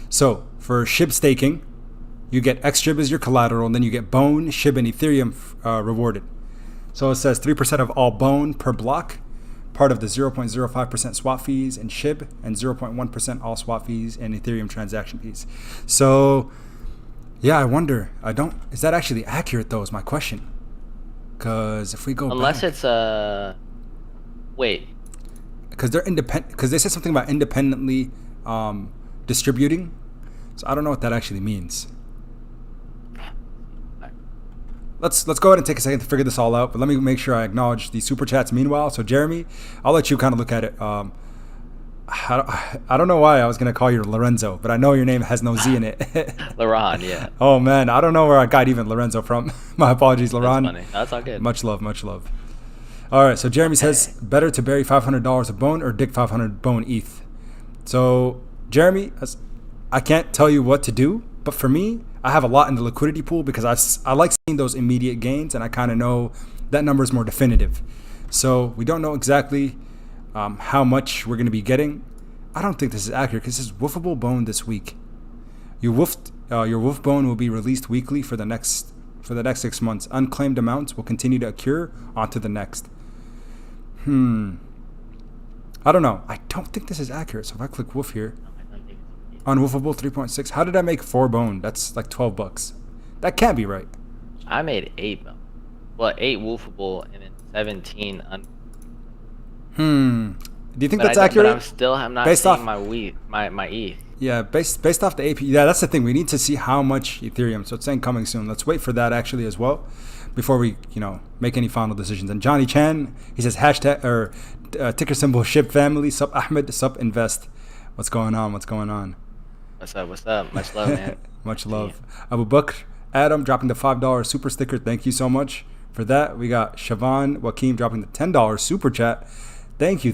So for SHIB staking, you get XSHIB as your collateral, and then you get Bone, SHIB, and Ethereum rewarded. So it says 3% of all Bone per block. part of the 0.05% swap fees in SHIB and 0.1% all swap fees and Ethereum transaction fees. So yeah, I wonder. Is that actually accurate though? Is my question. Because if we go unless back, it's wait. Because they're independent. Because they said something about independently distributing. So I don't know what that actually means. Let's go ahead and take a second to figure this all out. But let me make sure I acknowledge the super chats meanwhile. So Jeremy, I'll let you kind of look at it. I don't know why I was gonna call you Lorenzo, but I know your name has no Z in it. Laron, yeah. Oh man, I don't know where I got even Lorenzo from. My apologies, Laron. That's funny. That's all good. Much love, much love. All right, so Jeremy says, better to bury $500 of bone or dig 500 bone ETH. So Jeremy, I can't tell you what to do, but for me, I have a lot in the liquidity pool because I like seeing those immediate gains, and I kind of know that number is more definitive. So we don't know exactly how much we're going to be getting. I don't think this is accurate because this is woofable bone this week. Your wolf bone will be released weekly for the next 6 months. Unclaimed amounts will continue to accrue onto the next. I don't know. I don't think this is accurate. So if I click woof here, unwoofable 3.6. How did I make 4 bone? That's like $12. That can't be right. I made 8 bone. Well, 8 woofable and then 17 Do you think that's accurate? But I'm not seeing my ETH. Yeah, based off the AP. Yeah, that's the thing. We need to see how much Ethereum. So it's saying coming soon. Let's wait for that actually as well before we, make any final decisions. And Johnny Chan, he says ticker symbol SHIB family, sup Ahmed, sup invest. What's going on? What's up? Much love, man. Much love. Abu Bakr Adam dropping the $5 super sticker. Thank you so much for that. We got Shavan Wakim dropping the $10 super chat. Thank you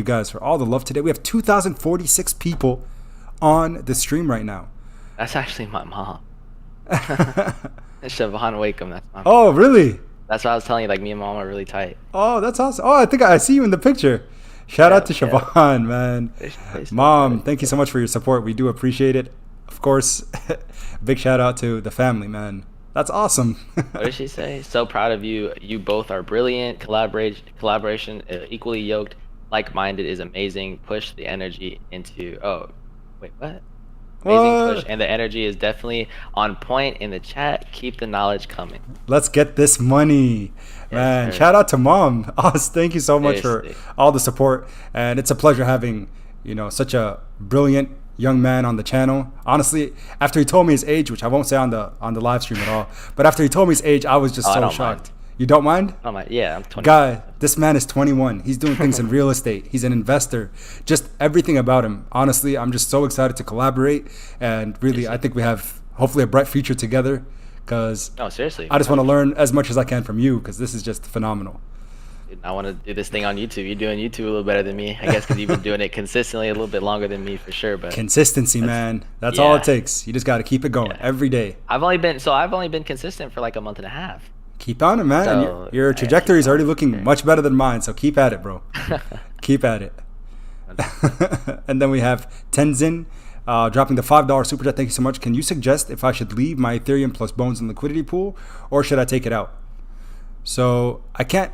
guys for all the love today. We have 2,046 people on the stream right now. That's actually my mom. Siobhan Wakeham, that's my mom. Oh, really? That's what I was telling you, like me and mom are really tight. Oh, that's awesome. Oh, I think I see you in the picture. Shout out to Siobhan, man. Mom, thank you so much for your support. We do appreciate it. Of course, big shout out to the family, man. That's awesome. What did she say? So proud of you. You both are brilliant. Collaboration, equally yoked, like-minded is amazing. Push the energy into. Oh, wait, what? Amazing push, and the energy is definitely on point in the chat. Keep the knowledge coming. Let's get this money, man. Sir. Shout out to Mom. Thank you so much for all the support, and it's a pleasure having such a brilliant young man on the channel. Honestly, after he told me his age, which I won't say on the live stream at all, but after he told me his age, I was just so shocked. You don't mind? I don't mind. Yeah, I'm 21. Guy, this man is 21. He's doing things in real estate. He's an investor. Just everything about him. Honestly, I'm just so excited to collaborate, and really, I think we have hopefully a bright future together. Because seriously, I just want to learn as much as I can from you, because this is just phenomenal. I want to do this thing on YouTube. You're doing YouTube a little better than me, I guess, because you've been doing it consistently a little bit longer than me for sure. But consistency, man, that's all it takes. You just got to keep it going every day. I've only been consistent for like a month and a half. Keep on it, man. So, and your trajectory is already looking much better than mine. So keep at it, bro. Keep at it. And then we have Tenzin dropping the $5 super chat. Thank you so much. Can you suggest if I should leave my Ethereum plus Bones in liquidity pool, or should I take it out? So I can't.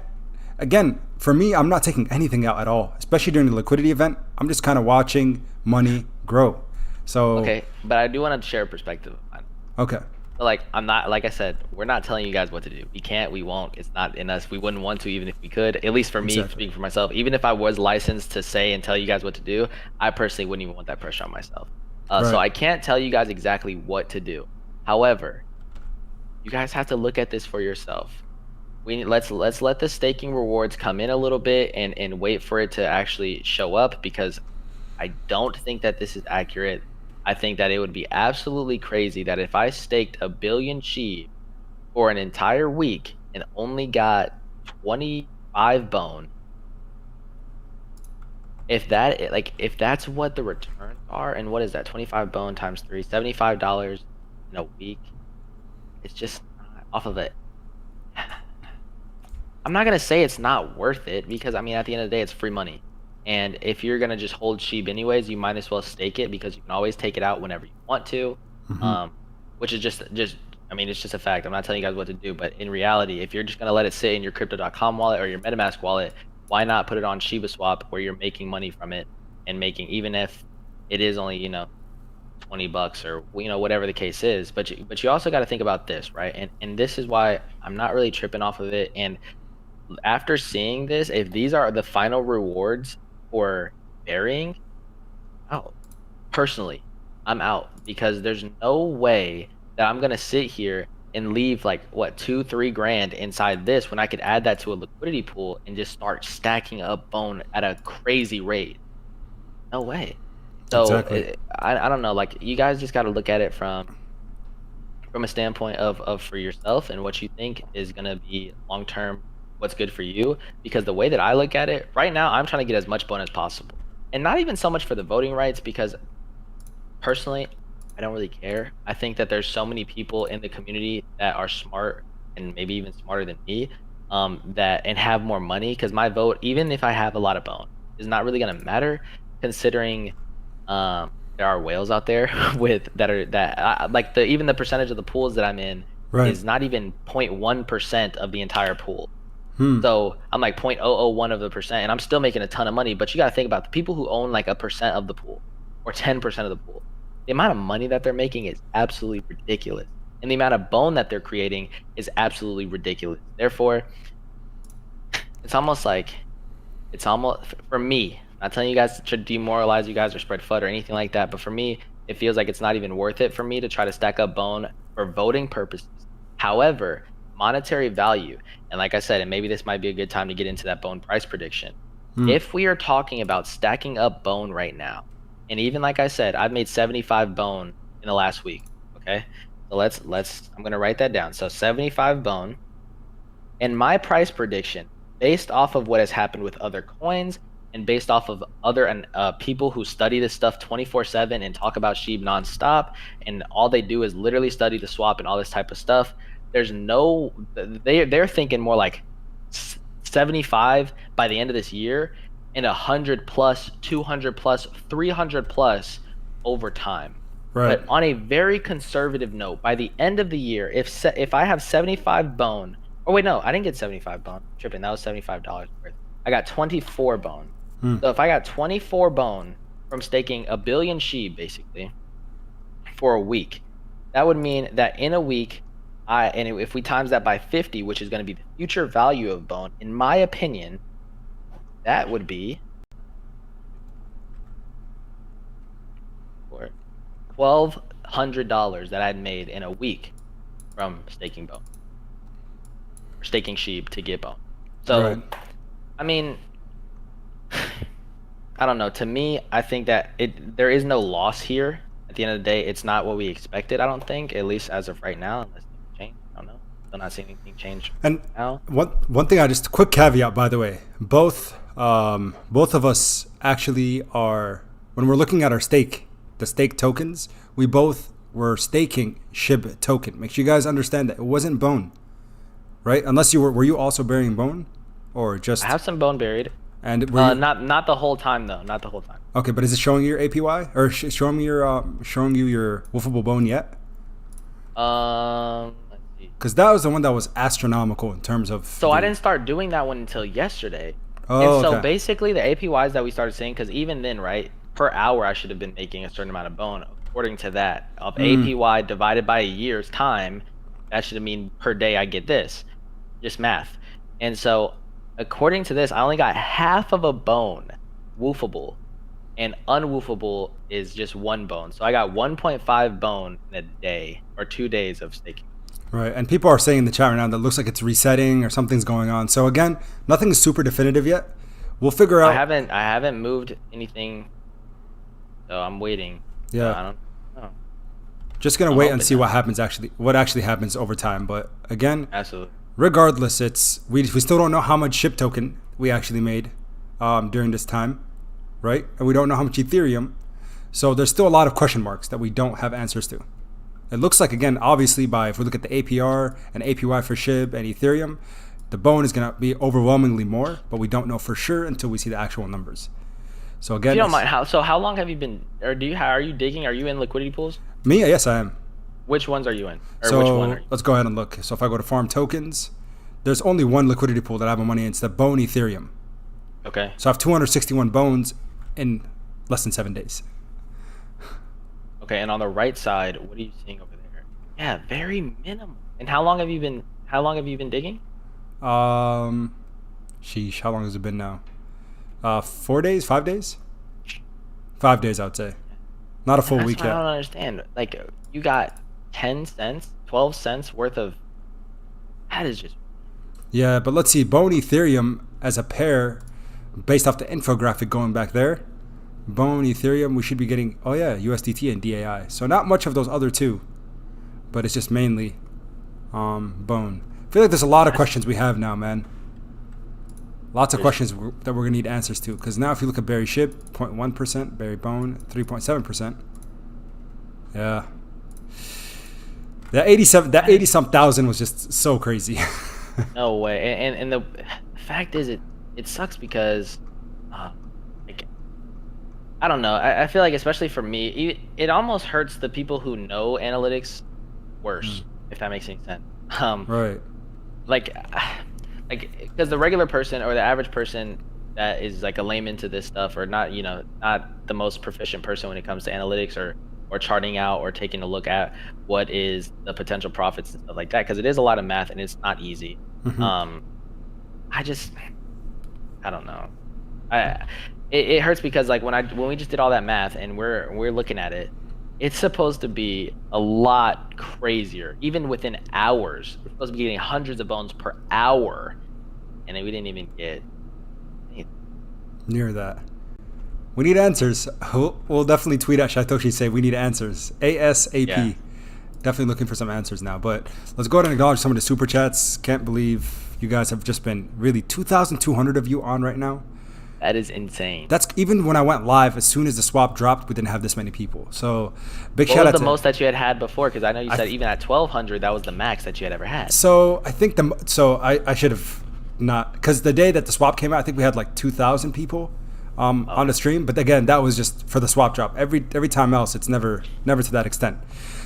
Again, for me, I'm not taking anything out at all, especially during the liquidity event. I'm just kind of watching money grow. So okay, but I do want to share a perspective. Okay. Like, I'm not, like I said, we're not telling you guys what to do. We can't, we won't. It's not in us. We wouldn't want to, even if we could. At least for me, speaking for myself, even if I was licensed to say and tell you guys what to do, I personally wouldn't even want that pressure on myself. So I can't tell you guys exactly what to do. However, you guys have to look at this for yourself. Let's let the staking rewards come in a little bit and wait for it to actually show up, because I don't think that this is accurate. I think that it would be absolutely crazy that if I staked 1 billion SHIB for an entire week and only got 25 bone, if that's what the returns are, and what is that, 25 bone times 3, $75 in a week, it's just not off of it. I'm not gonna say it's not worth it, because I mean, at the end of the day, it's free money. And if you're gonna just hold SHIB anyways, you might as well stake it, because you can always take it out whenever you want to. Which is just I mean, it's just a fact. I'm not telling you guys what to do, but in reality, if you're just gonna let it sit in your crypto.com wallet or your MetaMask wallet, why not put it on Shiba Swap where you're making money from it and making, even if it is only, you know, $20 or, you know, whatever the case is. But you also got to think about this, right? And this is why I'm not really tripping off of it. And after seeing this, if these are the final rewards for burying, out. Personally, I'm out, because there's no way that I'm gonna sit here and leave like what 2-3 grand inside this when I could add that to a liquidity pool and just start stacking up bone at a crazy rate. No way. So Exactly. I don't know, like, you guys just got to look at it from a standpoint of for yourself and what you think is gonna be long term, what's good for you. Because the way that I look at it right now, I'm trying to get as much bone as possible, and not even so much for the voting rights, because personally, I don't really care. I think that there's so many people in the community that are smart, and maybe even smarter than me, that and have more money. Because my vote, even if I have a lot of bone, is not really gonna matter, considering there are whales out there with like even the percentage of the pools that I'm in Right. is not even 0.1% of the entire pool. Hmm. So I'm like 0.001 of the percent, and I'm still making a ton of money. But you got to think about the people who own like 1% of the pool or 10% of the pool. The amount of money that they're making is absolutely ridiculous, and the amount of bone that they're creating is absolutely ridiculous. Therefore, it's almost for me. Not telling you guys to demoralize you guys or spread FUD or anything like that, but for me, it feels like it's not even worth it for me to try to stack up bone for voting purposes. However, monetary value, and like I said, and maybe this might be a good time to get into that bone price prediction. If we are talking about stacking up bone right now, and even like I said, I've made 75 bone in the last week. Okay, so I'm gonna write that down. So 75 bone, and my price prediction, based off of what has happened with other coins, and based off of other people who study this stuff 24/7 and talk about SHIB nonstop, and all they do is literally study the swap and all this type of stuff. They're thinking more like 75 by the end of this year, and 100 plus, 200 plus, 300 plus over time. Right. But on a very conservative note, by the end of the year, if I have 75 bone, oh wait, no, I didn't get 75 bone. Tripping, that was $75 worth. I got 24 bone. So if I got 24 bone from staking 1 billion SHIB basically for a week, that would mean that in a week, if we times that by 50, which is going to be the future value of bone, in my opinion, that would be for $1,200 that I'd made in a week from staking bone, or staking SHIB to get bone. So, Right. I mean, I don't know. To me, I think that there is no loss here. At the end of the day, it's not what we expected, I don't think, at least as of right now, unless things change. I don't know. Still not seeing anything change And now. one thing, just quick caveat, by the way, both of us actually are, when we're looking at our the stake tokens, we both were staking SHIB token. Make sure you guys understand that it wasn't bone, right? Unless were you also burying bone, or just? I have some bone buried. And were you, not the whole time though. Not the whole time. okay, but is it showing you your APY, or showing you your wolfable bone yet? Let's see. Because that was the one that was astronomical in terms of. So I didn't start doing that one until yesterday. Oh, and so okay. basically the APYs that we started seeing, because even then, right, per hour I should have been making a certain amount of bone. According to that, of APY divided by a year's time, that should mean per day I get this. Just math. And so according to this, I only got half of a bone woofable, and unwoofable is just 1 bone. So I got 1.5 bone in a day or 2 days of staking. Right, and people are saying in the chat right now that it looks like it's resetting or something's going on. So again, nothing is super definitive yet. We'll figure out. I haven't moved anything, so I'm waiting. Yeah. So I don't know. Just gonna I'm wait and hoping see that. what actually happens over time. But again, Absolutely. regardless, we still don't know how much SHIB token we actually made during this time, right? And we don't know how much Ethereum. So there's still a lot of question marks that we don't have answers to. It looks like, again, obviously, if we look at the APR and APY for SHIB and Ethereum, the bone is going to be overwhelmingly more, but we don't know for sure until we see the actual numbers. So again, If you don't mind, how long have you been, or are you digging? Are you in liquidity pools? me, yes, I am. Which ones are you in? Or So which one are you? let's go ahead and look. So if I go to farm tokens, there's only one liquidity pool that I have my money in. It's the Bone Ethereum. Okay. So I have 261 bones in less than 7 days. Okay, and on the right side, what are you seeing over there? Yeah, very minimal. And how long have you been digging? Sheesh, how long has it been now? 4 days, 5 days? 5 days, I would say. Not a full That's week what I yet. don't understand. Like, you got 10 cents, 12 cents worth of. That is just. Yeah, but let's see. Bone Ethereum as a pair, based off the infographic going back there. Bone Ethereum, we should be getting, oh yeah, USDT and DAI. So not much of those other two, but it's just mainly Bone. I feel like there's a lot of questions we have now, man. Lots of questions that we're going to need answers to. Because now if you look at Berry SHIB, 0.1%, Berry Bone, 3.7%. Yeah. That 80-some thousand was just so crazy. No way. And the fact is, it sucks because, like, I don't know. I feel like, especially for me, it almost hurts the people who know analytics worse, if that makes any sense. Right. Like, because the regular person or the average person that is like a layman to this stuff, or not, not the most proficient person when it comes to analytics or charting out or taking a look at what is the potential profits and stuff like that, because it is a lot of math and it's not easy. I don't know. It hurts because, like, when we just did all that math and we're looking at it, it's supposed to be a lot crazier. Even within hours, we're supposed to be getting hundreds of bones per hour, and then we didn't even get near that. We need answers. We'll definitely tweet at Shytoshi, say we need answers. ASAP. Yeah. Definitely looking for some answers now. But let's go ahead and acknowledge some of the super chats. Can't believe you guys have just been really 2,200 of you on right now. That is insane. That's even when I went live. As soon as the swap dropped, we didn't have this many people. So big shout out to. What was the most that you had before? Because I know you said even at 1,200, that was the max that you had ever had. So I think I should have not, because the day that the swap came out, I think we had like 2,000 people on the stream. But again, that was just for the swap drop. Every time else, it's never to that extent.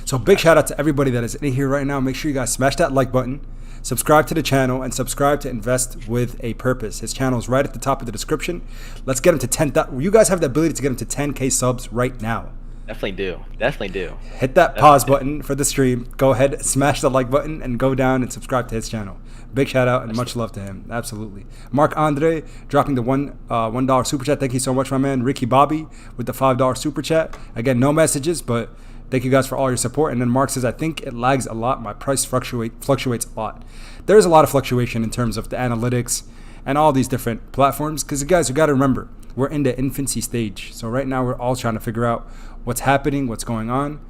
So big shout out to everybody that is in here right now. Make sure you guys smash that like button. Subscribe to the channel and subscribe to Invest with a Purpose. His channel is right at the top of the description. Let's get him to 10,000. You guys have the ability to get him to 10K subs right now. Definitely do. Hit that pause button for the stream. Go ahead, smash the like button, and go down and subscribe to his channel. Big shout out and much love to him. Absolutely. Mark Andre dropping the $1 super chat. Thank you so much, my man. Ricky Bobby with the $5 super chat. Again, no messages, but thank you guys for all your support. And then Mark says, I think it lags a lot. My price fluctuates a lot. There's a lot of fluctuation in terms of the analytics and all these different platforms. Because, guys, you got to remember, we're in the infancy stage. So right now we're all trying to figure out what's happening, what's going on.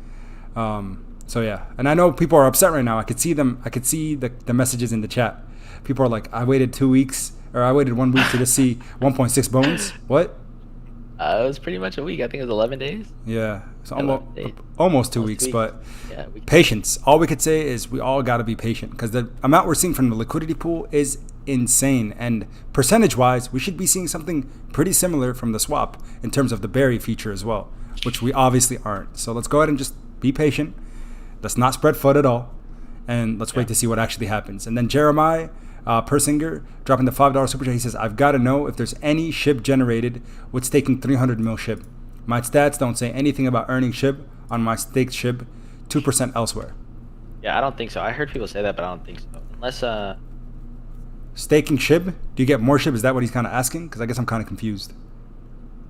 So yeah, and I know people are upset right now. I could see them. I could see the messages in the chat. People are like, I waited 2 weeks, or I waited 1 week to just see 1.6 bones. What? It was pretty much a week. I think it was 11 days. Yeah, it's almost 2 weeks, but yeah, patience. All we could say is we all got to be patient, because the amount we're seeing from the liquidity pool is insane. And percentage-wise, we should be seeing something pretty similar from the swap in terms of the berry feature as well, which we obviously aren't. So let's go ahead and just be patient. Let's not spread FUD at all, and let's wait to see what actually happens. And then Jeremiah Persinger dropping the $5 super chat. He says, I've got to know if there's any SHIB generated with staking 300 mil SHIB. My stats don't say anything about earning SHIB on my staked SHIB, 2% elsewhere. Yeah, I don't think so. I heard people say that, but I don't think so. Unless staking SHIB, do you get more SHIB? Is that what he's kind of asking? Because I guess I'm kind of confused.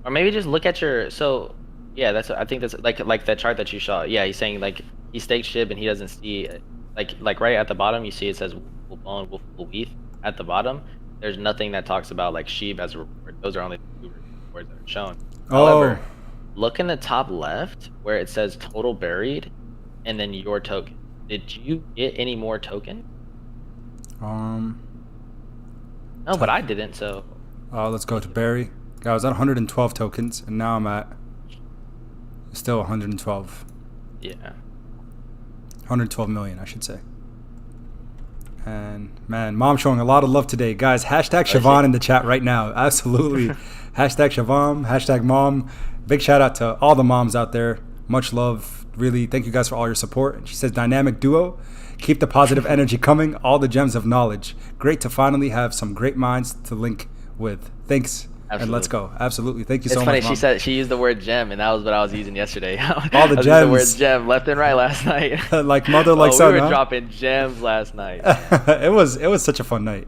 Or maybe just look at your, so yeah, I think that's like that chart that you saw. Yeah, he's saying like he staked SHIB and he doesn't see like right at the bottom you see it says Wolf Bone, Wolf ETH at the bottom. There's nothing that talks about like SHIB as a reward. Those are only the 2 rewards that are shown. However, look in the top left where it says total buried and then your token. Did you get any more token? No, but I didn't, so let's go to Barry. I was at 112 tokens and now I'm at still 112. Yeah. 112 million, I should say. And man, mom showing a lot of love today. Guys, hashtag Siobhan in the chat right now. Absolutely. Hashtag Siobhan, hashtag mom. Big shout out to all the moms out there. Much love. Really, thank you guys for all your support. And she says, dynamic duo. Keep the positive energy coming. All the gems of knowledge. Great to finally have some great minds to link with. Thanks. and let's Absolutely. go. Absolutely. Thank you It's so funny. much, She Mom. said she used the word gem, and that was what I was using yesterday. All the I was using the word gems. gem left and right last night. Like mother, like Oh, we son, were huh? dropping gems last night. It was such a fun night.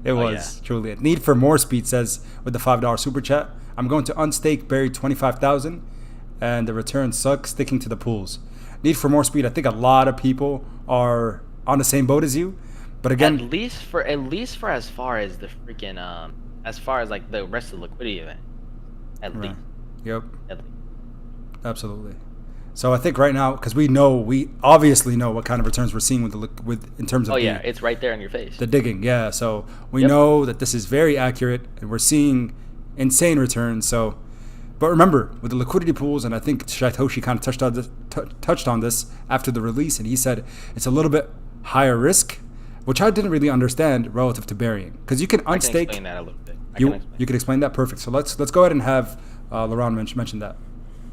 It Oh yeah. was truly. Need for more speed says with the $5 super chat. I'm going to unstake buried 25,000, and the return sucks sticking to the pools. Need for more speed. I think a lot of people are on the same boat as you, but again, At least for as far as the freaking as far as like the rest of the liquidity event. At right. least. Yep, At least. absolutely. So I think right now, because we obviously know what kind of returns we're seeing with in terms of Oh yeah, it's right there in your face. the digging. Yeah, so we Yep. know that this is very accurate, and we're seeing insane returns. So, but remember with the liquidity pools, and I think Satoshi kind of touched on this after the release, and he said it's a little bit higher risk, which I didn't really understand relative to burying, because you can I can unstake. explain that a little bit. You can explain that. Perfect. So let's go ahead and have Laurent mention that.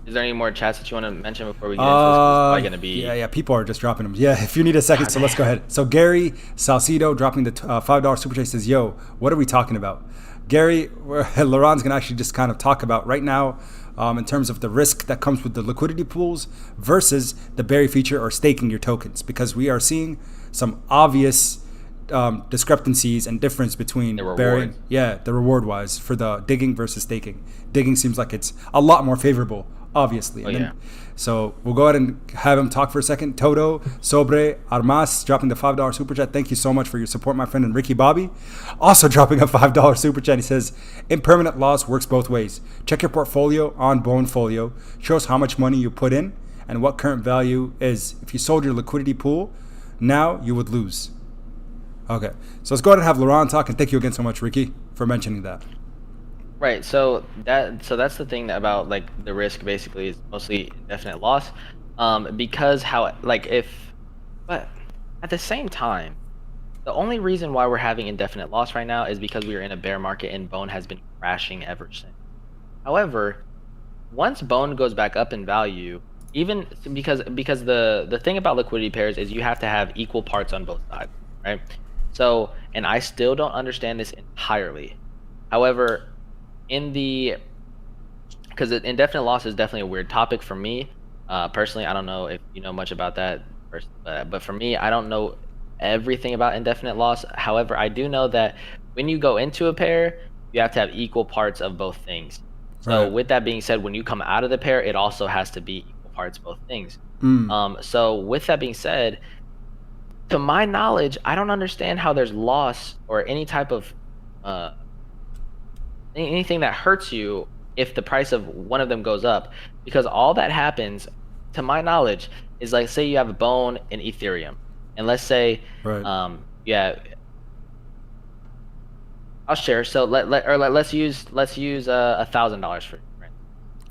Is there any more chats that you want to mention before we get into this? 'Cause it's probably gonna be. Yeah, people are just dropping them. Yeah, if you need a second, so let's go ahead. So Gary Salcido dropping the $5 super chat says, "Yo, what are we talking about?" Gary, Laurent's gonna actually just kind of talk about right now in terms of the risk that comes with the liquidity pools versus the bury feature or staking your tokens, because we are seeing some obvious discrepancies and difference between The burying, rewards. the reward wise for the digging versus staking. Digging seems like it's a lot more favorable, obviously. And yeah. So we'll go ahead and have him talk for a second. Toto Sobre Armas dropping the $5 super chat. Thank you so much for your support, my friend. And Ricky Bobby also dropping a $5 super chat. He says, impermanent loss works both ways. Check your portfolio on Bonefolio. Shows how much money you put in and what current value is. If you sold your liquidity pool, now you would lose. Okay, so let's go ahead and have Laurent talk, and thank you again so much, Ricky, for mentioning that. Right. So that's the thing about like the risk basically is mostly indefinite loss, because but at the same time, the only reason why we're having indefinite loss right now is because we are in a bear market and Bone has been crashing ever since. However, once Bone goes back up in value, even because the thing about liquidity pairs is you have to have equal parts on both sides, right? So, and I still don't understand this entirely. However, because indefinite loss is definitely a weird topic for me. Personally, I don't know if you know much about that, but for me, I don't know everything about indefinite loss. However, I do know that when you go into a pair, you have to have equal parts of both things. So Right. with that being said, when you come out of the pair, it also has to be equal parts both things. So with that being said, to my knowledge, I don't understand how there's loss or any type of anything that hurts you if the price of one of them goes up, because all that happens, to my knowledge, is like say you have a Bone and Ethereum, and let's say Right. yeah, I'll share. So let's use $1,000 for right?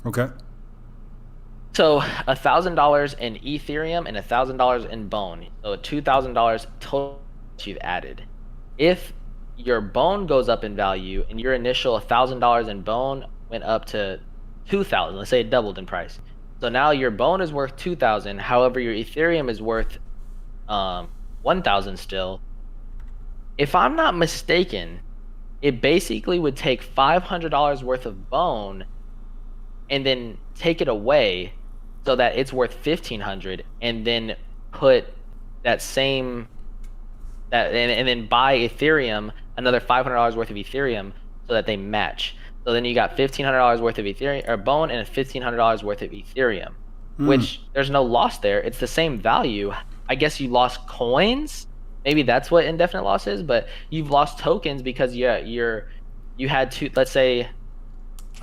Okay. So $1,000 in Ethereum and $1,000 in Bone. So $2,000 total that you've added. If your Bone goes up in value and your initial $1,000 in Bone went up to 2,000, let's say it doubled in price. So now your Bone is worth 2,000. However, your Ethereum is worth 1,000 still. If I'm not mistaken, it basically would take $500 worth of Bone and then take it away so that it's worth 1,500, and then put that same and then buy Ethereum, another $500 worth of Ethereum, so that they match. So then you got $1,500 worth of Ethereum or Bone and $1,500 worth of Ethereum, which there's no loss there. It's the same value. I guess you lost coins. Maybe that's what indefinite loss is, but you've lost tokens because you had to, let's say,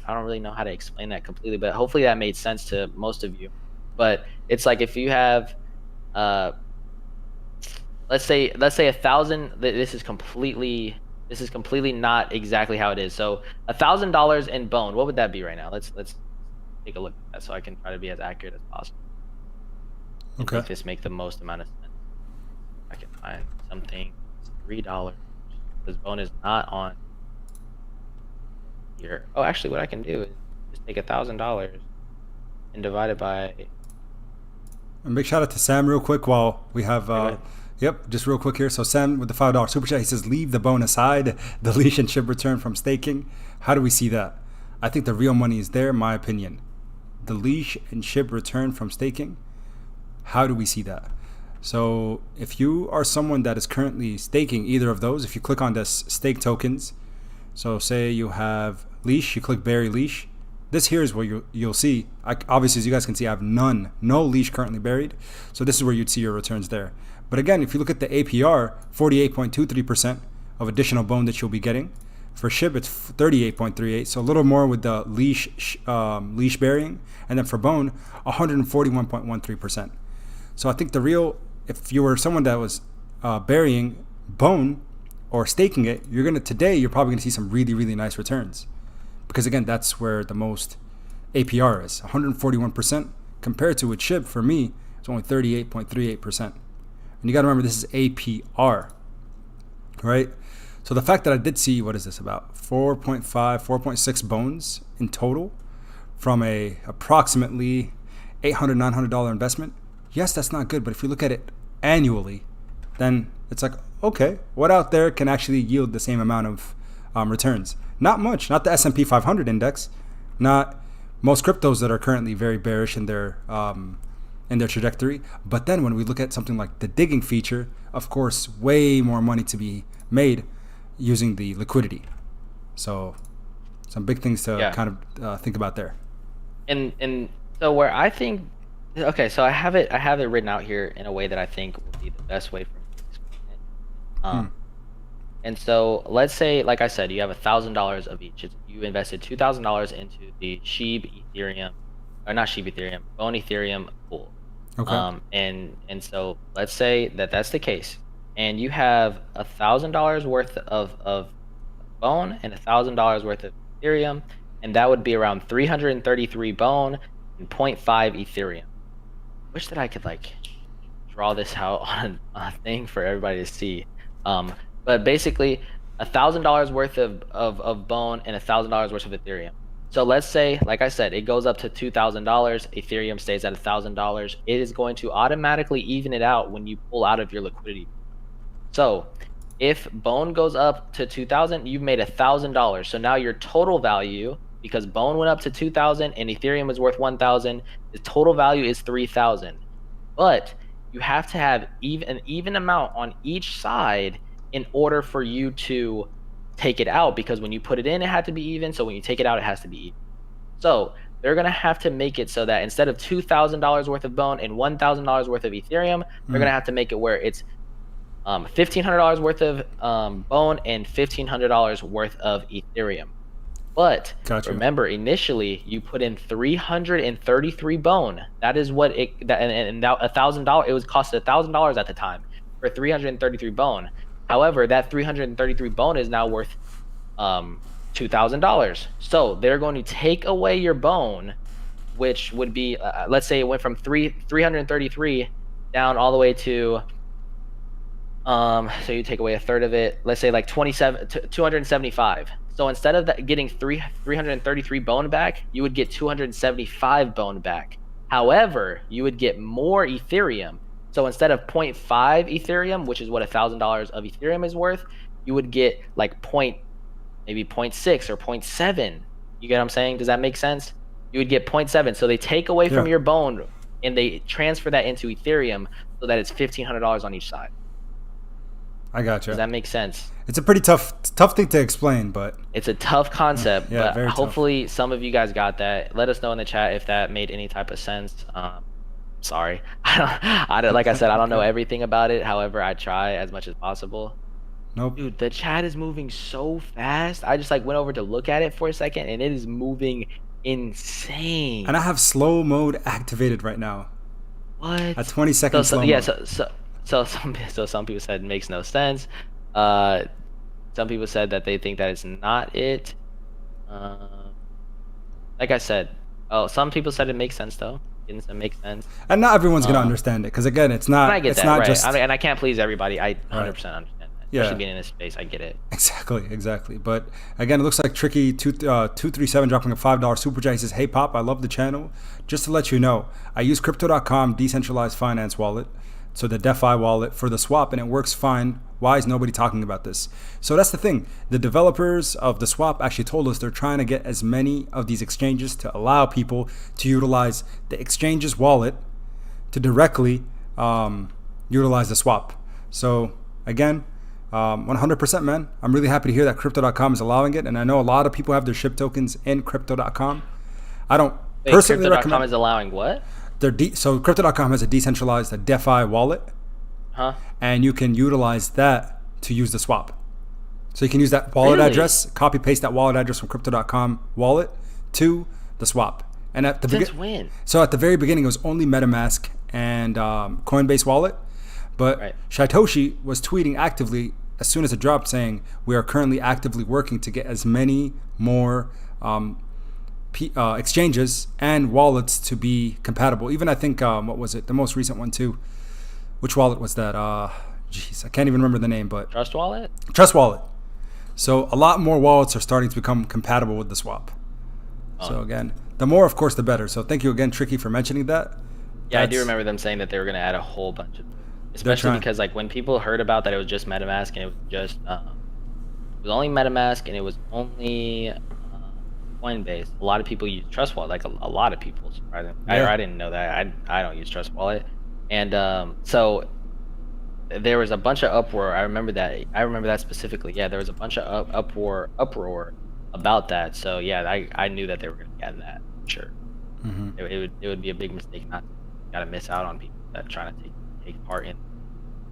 I don't really know how to explain that completely, but hopefully that made sense to most of you. But it's like if you have, let's say 1,000. This is completely not exactly how it is. So $1,000 in Bone, what would that be right now? Let's take a look at that so I can try to be as accurate as possible. Okay. Make this make the most amount of sense. I can find something. It's $3 because Bone is not on here. Oh, actually, what I can do is just take $1,000 and divide it by. And big shout out to Sam real quick while we have Yep, just real quick here. So Sam with the $5 super chat, he says, leave the bone aside, the leash and SHIB return from staking. How do we see that? I think the real money is there, in my opinion. The leash and SHIB return from staking. How do we see that? So if you are someone that is currently staking either of those, if you click on this stake tokens, so say you have leash, you click bury leash. This here is where you'll see, obviously as you guys can see, I have no leash currently buried. So this is where you'd see your returns there. But again, if you look at the APR, 48.23% of additional bone that you'll be getting. For SHIB, it's 38.38, so a little more with the leash burying. And then for bone, 141.13%. So I think the real, if you were someone that was burying bone or staking it, today you're probably gonna see some really, really nice returns. Because again, that's where the most APR is, 141%, compared to with SHIB, for me, it's only 38.38%. And you gotta remember, this is APR, right? So the fact that I did see, what is this, about 4.5, 4.6 bones in total from a approximately $800, $900 investment, yes, that's not good. But if you look at it annually, then it's like, okay, what out there can actually yield the same amount of returns? Not much, not the S&P 500 index, not most cryptos that are currently very bearish in their trajectory. But then when we look at something like the digging feature, of course, way more money to be made using the liquidity. So some big things to kind of think about there. And so where I think, okay, so I have it written out here in a way that I think will be the best way for me to explain it. And so let's say, like I said, you have $1,000 of each. You invested $2,000 into the SHIB Ethereum, or not SHIB Ethereum, Bone Ethereum pool. Okay. And so let's say that that's the case, and you have $1,000 worth of Bone and $1,000 worth of Ethereum, and that would be around 333 Bone and 0.5 Ethereum. Wish that I could like draw this out on a thing for everybody to see. But basically, $1,000 worth of Bone and $1,000 worth of Ethereum. So let's say, like I said, it goes up to $2,000. Ethereum stays at $1,000. It is going to automatically even it out when you pull out of your liquidity. So if Bone goes up to 2,000, you've made $1,000. So now your total value, because Bone went up to 2,000 and Ethereum is worth 1,000, the total value is 3,000. But you have to have an even amount on each side in order for you to take it out, because when you put it in, it had to be even. So when you take it out, it has to be even. So they're going to have to make it so that instead of $2,000 worth of Bone and $1,000 worth of Ethereum, they're going to have to make it where it's $1,500 worth of Bone and $1,500 worth of Ethereum. But remember, initially you put in 333 Bone. That is what and now $1,000. It was cost $1,000 at the time for 333 Bone. However, that 333 Bone is now worth $2,000. So they're going to take away your Bone, which would be, let's say it went from 333 down all the way to, so you take away a third of it, let's say like 275. So instead of getting 333 Bone back, you would get 275 Bone back. However, you would get more Ethereum. So instead of 0.5 Ethereum, which is what $1,000 of Ethereum is worth, you would get like maybe 0.6 or 0.7. You get what I'm saying? Does that make sense? You would get 0.7. So they take away from your Bone and they transfer that into Ethereum so that it's $1,500 on each side. I gotcha. Does that make sense? It's a pretty tough thing to explain, but it's a tough concept. Yeah, but hopefully some of you guys got that. Let us know in the chat if that made any type of sense. Sorry, I don't like I said, I don't know everything about it. However, I try as much as possible. Nope. Dude, the chat is moving so fast. I just like went over to look at it for a second, and it is moving insane. And I have slow mode activated right now. What? A 20-second slow mode. Yeah. So some people said it makes no sense. Some people said that they think that it's not it. Like I said, some people said it makes sense though. It makes sense. And not everyone's gonna understand it, because again, it's not. I get it's that, not right? just. And I can't please everybody. I 100% understand that. Yeah. Especially being in this space, I get it. Exactly. But again, it looks like Tricky 237 dropping a $5 super chat. He says, "Hey Pop, I love the channel. Just to let you know, I use Crypto.com decentralized finance wallet so the DeFi wallet for the swap, and it works fine. Why is nobody talking about this? So that's the thing. The developers of the swap actually told us they're trying to get as many of these exchanges to allow people to utilize the exchange's wallet to directly utilize the swap. So again, 100%, man. I'm really happy to hear that Crypto.com is allowing it, and I know a lot of people have their SHIB tokens in Crypto.com. I don't personally recommend. Crypto.com is allowing what? So Crypto.com has a decentralized DeFi wallet. Huh? And you can utilize that to use the swap. So you can use that wallet address, copy paste that wallet address from Crypto.com wallet to the swap. And at the Since when? So at the very beginning, it was only MetaMask and Coinbase wallet. But Shytoshi was tweeting actively as soon as it dropped, saying we are currently actively working to get as many more exchanges and wallets to be compatible. Even I think what was it? The most recent one too. Which wallet was that? Jeez, I can't even remember the name, but Trust Wallet? Trust Wallet. So a lot more wallets are starting to become compatible with the swap. So again, the more, of course, the better. So thank you again, Tricky, for mentioning that. Yeah, I do remember them saying that they were going to add a whole bunch of, especially because like when people heard about that it was just MetaMask and it was just, it was only MetaMask and it was only Coinbase. A lot of people use Trust Wallet, like a lot of people. I didn't know that. I don't use Trust Wallet. And so there was a bunch of uproar. I remember that specifically. Yeah, there was a bunch of uproar about that. So yeah, I knew that they were going to get that. Sure. Mm-hmm. It would be a big mistake not to miss out on people that trying to take part in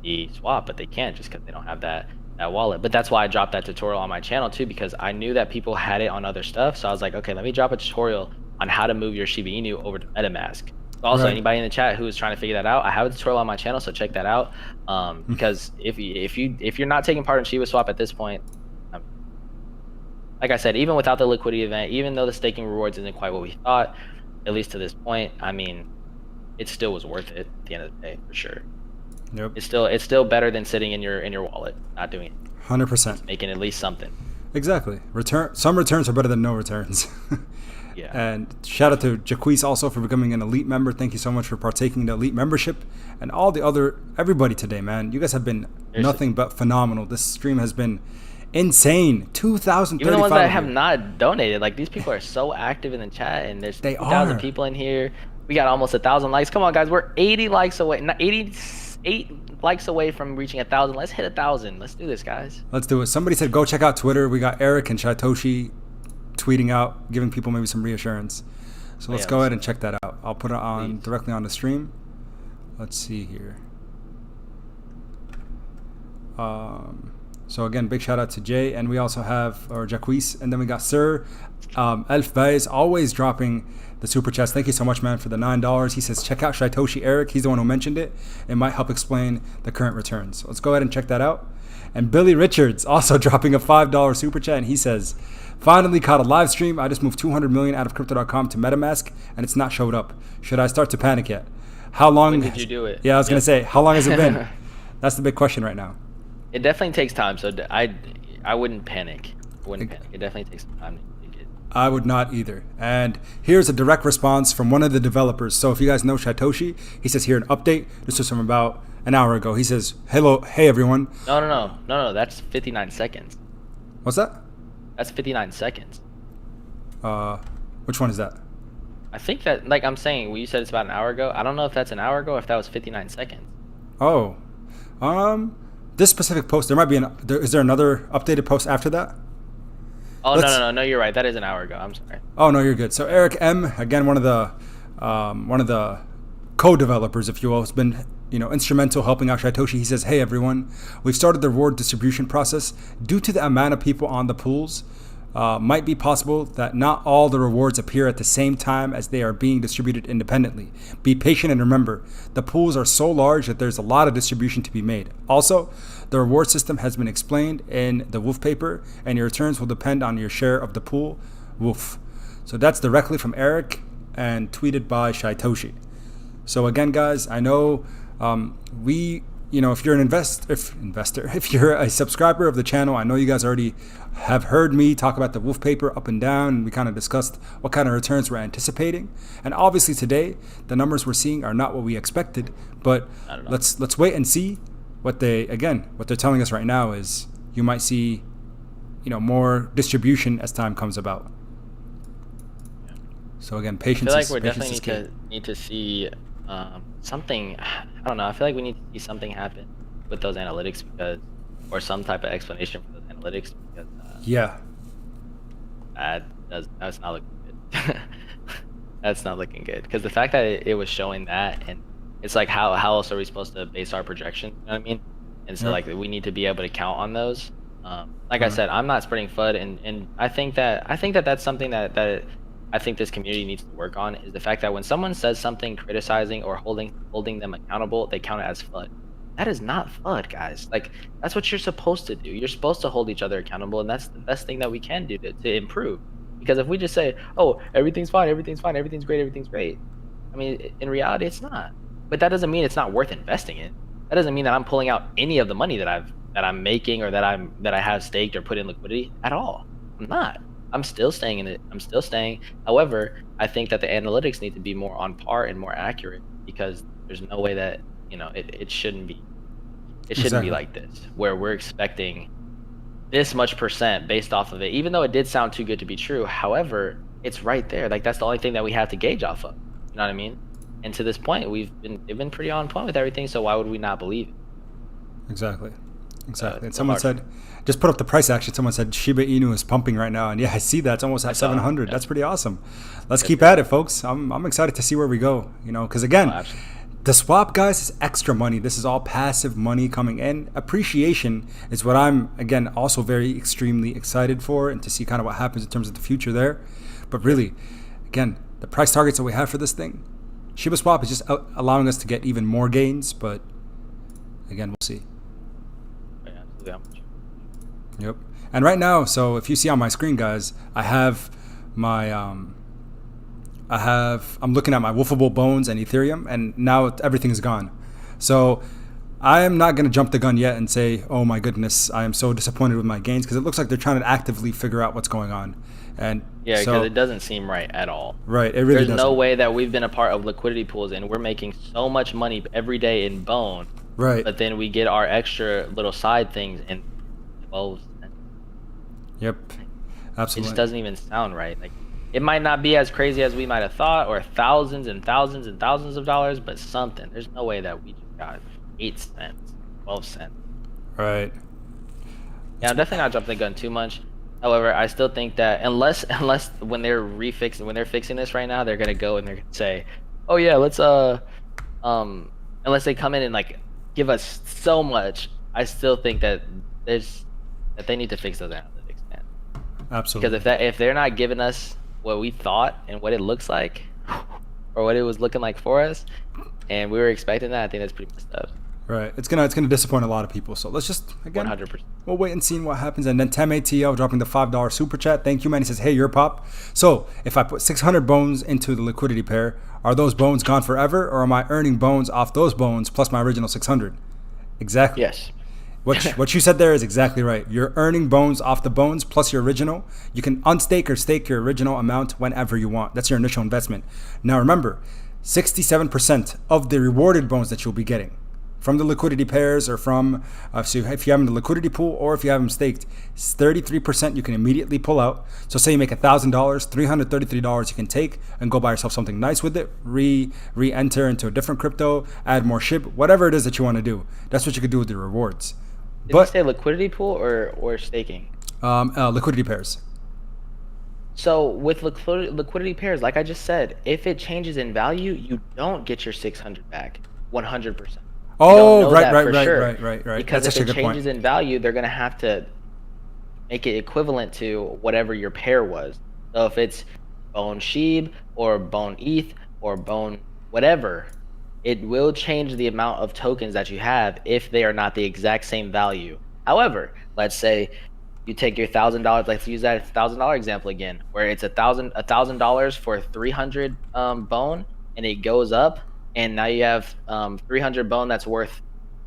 the swap, but they can't just because they don't have that wallet. But that's why I dropped that tutorial on my channel too, because I knew that people had it on other stuff. So I was like, okay, let me drop a tutorial on how to move your Shiba Inu over to MetaMask. Also, anybody in the chat who is trying to figure that out, I have a tutorial on my channel, so check that out. Because if you're not taking part in Shiba Swap at this point, like I said, even without the liquidity event, even though the staking rewards isn't quite what we thought, at least to this point, I mean, it still was worth it at the end of the day for sure. Yep. It's still better than sitting in your wallet, not doing it. 100%. Making at least something. Exactly. Some returns are better than no returns. Yeah. And shout out to Jaquise also for becoming an elite member. Thank you so much for partaking in the elite membership, and all the everybody today, man. You guys have been nothing but phenomenal. This stream has been insane. 2,035. Even the ones that have not donated, like these people are so active in the chat, and there's 2,000 people in here. We got almost 1,000 likes. Come on, guys, we're 80 likes away, not 88 likes away from reaching 1,000. Let's hit 1,000. Let's do this, guys. Let's do it. Somebody said go check out Twitter. We got Eric and Shytoshi tweeting out, giving people maybe some reassurance. So let's go ahead and check that out. I'll put it on directly on the stream. Let's see here. So again, big shout out to Jay, and we also have Jaquise, and then we got Sir Elf Baez, always dropping the super chats. Thank you so much, man, for the $9. He says check out Shytoshi Eric. He's the one who mentioned it. It might help explain the current returns. So let's go ahead and check that out. And Billy Richards also dropping a $5 super chat, and he says, finally caught a live stream. I just moved 200 million out of Crypto.com to MetaMask, and it's not showed up. Should I start to panic yet? How long? When did you do it? Yeah, I was gonna say, how long has it been? That's the big question right now. It definitely takes time, so I wouldn't panic. It definitely takes some time to get it. I would not either. And here's a direct response from one of the developers. So if you guys know Shytoshi, he says here an update. This was from about an hour ago. He says, hello, hey everyone. No, that's 59 seconds. What's that? That's 59 seconds. Which one is that? I think that, like I'm saying, you said it's about an hour ago. I don't know if that's an hour ago or if that was 59 seconds. Oh. This specific post, there might be is there another updated post after that? Oh, no, you're right. That is an hour ago. I'm sorry. Oh, no, you're good. So Eric M, again, one of the co-developers, if you will, has been instrumental helping out Shytoshi. He says, hey everyone, we've started the reward distribution process. Due to the amount of people on the pools, might be possible that not all the rewards appear at the same time as they are being distributed independently. Be patient and remember, the pools are so large that there's a lot of distribution to be made. Also, the reward system has been explained in the Wolf paper, and your returns will depend on your share of the pool. Wolf. So that's directly from Eric and tweeted by Shytoshi. So again, guys, I know we if you're an investor, if you're a subscriber of the channel, I know you guys already have heard me talk about the wolf paper up and down, and we kind of discussed what kind of returns we're anticipating. And obviously today, the numbers we're seeing are not what we expected, but let's wait and see what they're telling us right now is you might see, more distribution as time comes about. So again, patience. I feel like we definitely need to see something. I don't know. I feel like we need to see something happen with those analytics or some type of explanation for those analytics because that's not looking good. That's not looking good because the fact that it was showing that, and it's like how else are we supposed to base our projections? You know what I mean? And so like we need to be able to count on those. Like I said, I'm not spreading FUD, and I think that that's something that I think this community needs to work on, is the fact that when someone says something criticizing or holding them accountable, they count it as FUD. That is not FUD, guys. Like, that's what you're supposed to do. You're supposed to hold each other accountable, and that's the best thing that we can do to improve. Because if we just say, oh, everything's fine, everything's great, I mean, in reality, it's not. But that doesn't mean it's not worth investing in. That doesn't mean that I'm pulling out any of the money that I'm making or that I have staked or put in liquidity at all. I'm not. I'm still staying in it. I'm still staying. However, I think that the analytics need to be more on par and more accurate, because there's no way that, it shouldn't be. It shouldn't be like this, where we're expecting this much percent based off of it, even though it did sound too good to be true. However, it's right there. Like, that's the only thing that we have to gauge off of. You know what I mean? And to this point, they've been pretty on point with everything. So why would we not believe it? Exactly. And someone said, just put up the price action. Someone said Shiba Inu is pumping right now, and yeah, I see that. It's almost at 700. That's pretty awesome. Let's keep at it, folks. I'm excited to see where we go. Because again, the swap, guys, is extra money. This is all passive money coming in. Appreciation is what I'm again also very extremely excited for, and to see kind of what happens in terms of the future there. But really, again, the price targets that we have for this thing, Shiba Swap is just allowing us to get even more gains. But again, we'll see. Yep. And right now, so if you see on my screen, guys, I have my I'm looking at my wolfable bones and Ethereum, and now everything is gone. So I am not going to jump the gun yet and say, oh my goodness, I am so disappointed with my gains, because it looks like they're trying to actively figure out what's going on. And yeah, because it doesn't seem right at all. Right, it really doesn't. There's no way that we've been a part of liquidity pools and we're making so much money every day in bone. Right. But then we get our extra little side things in 12 cents. Yep. Absolutely. It just doesn't even sound right. Like, it might not be as crazy as we might have thought, or thousands and thousands and thousands of dollars, but something. There's no way that we just got 8 cents, 12 cents. Right. Yeah, I'm definitely not jumping the gun too much. However, I still think that unless when they're fixing this right now, they're gonna go and they're gonna say, oh yeah, let's unless they come in and like give us so much, I still think that they need to fix those analytics, man. Absolutely. Because if they're not giving us what we thought and what it looks like, or what it was looking like for us, and we were expecting that, I think that's pretty messed up. Right. It's gonna disappoint a lot of people. So let's just, again, 100%. We'll wait and see what happens. And then TemATL dropping the $5 super chat. Thank you, man. He says, hey, you're pop. So if I put 600 bones into the liquidity pair, are those bones gone forever, or am I earning bones off those bones plus my original 600? Exactly. Yes. What you said there is exactly right. You're earning bones off the bones plus your original. You can unstake or stake your original amount whenever you want. That's your initial investment. Now remember, 67% of the rewarded bones that you'll be getting from the liquidity pairs, or from so if you have them in the liquidity pool or if you have them staked, 33% you can immediately pull out. So say you make $1,000, $333 you can take and go buy yourself something nice with it, re-enter into a different crypto, add more SHIB, whatever it is that you want to do. That's what you could do with the rewards. Did you say liquidity pool or staking? Liquidity pairs. So with liquidity pairs, like I just said, if it changes in value, you don't get your 600 back 100%. Oh, right. Because that's if it changes in value, they're going to have to make it equivalent to whatever your pair was. So if it's bone SHIB or bone ETH or bone whatever, it will change the amount of tokens that you have if they are not the exact same value. However, let's say you take your $1,000. Let's use that $1,000 example again, where it's $1,000 for 300 bone, and it goes up. And now you have 300 bone that's worth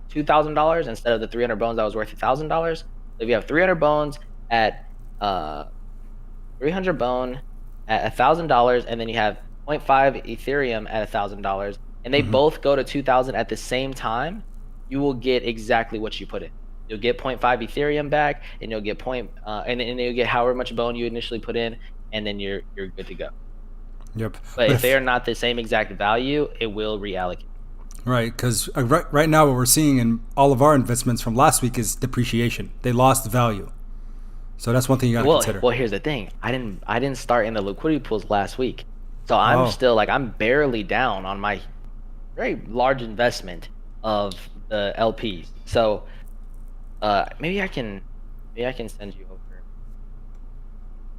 $2,000 instead of the 300 bones that was worth $1,000. So if you have 300 bones at 300 bone at $1,000, and then you have 0.5 Ethereum at $1,000, and they both go to 2,000 at the same time, you will get exactly what you put in. You'll get 0.5 Ethereum back, and you'll get and you'll get however much bone you initially put in, and then you're good to go. Yep. But if they are not the same exact value, it will reallocate. Right, because right now what we're seeing in all of our investments from last week is depreciation. They lost value. So that's one thing you got to consider. Well, here's the thing. I didn't start in the liquidity pools last week. So I'm still like, I'm barely down on my very large investment of the LPs. So maybe I can send you over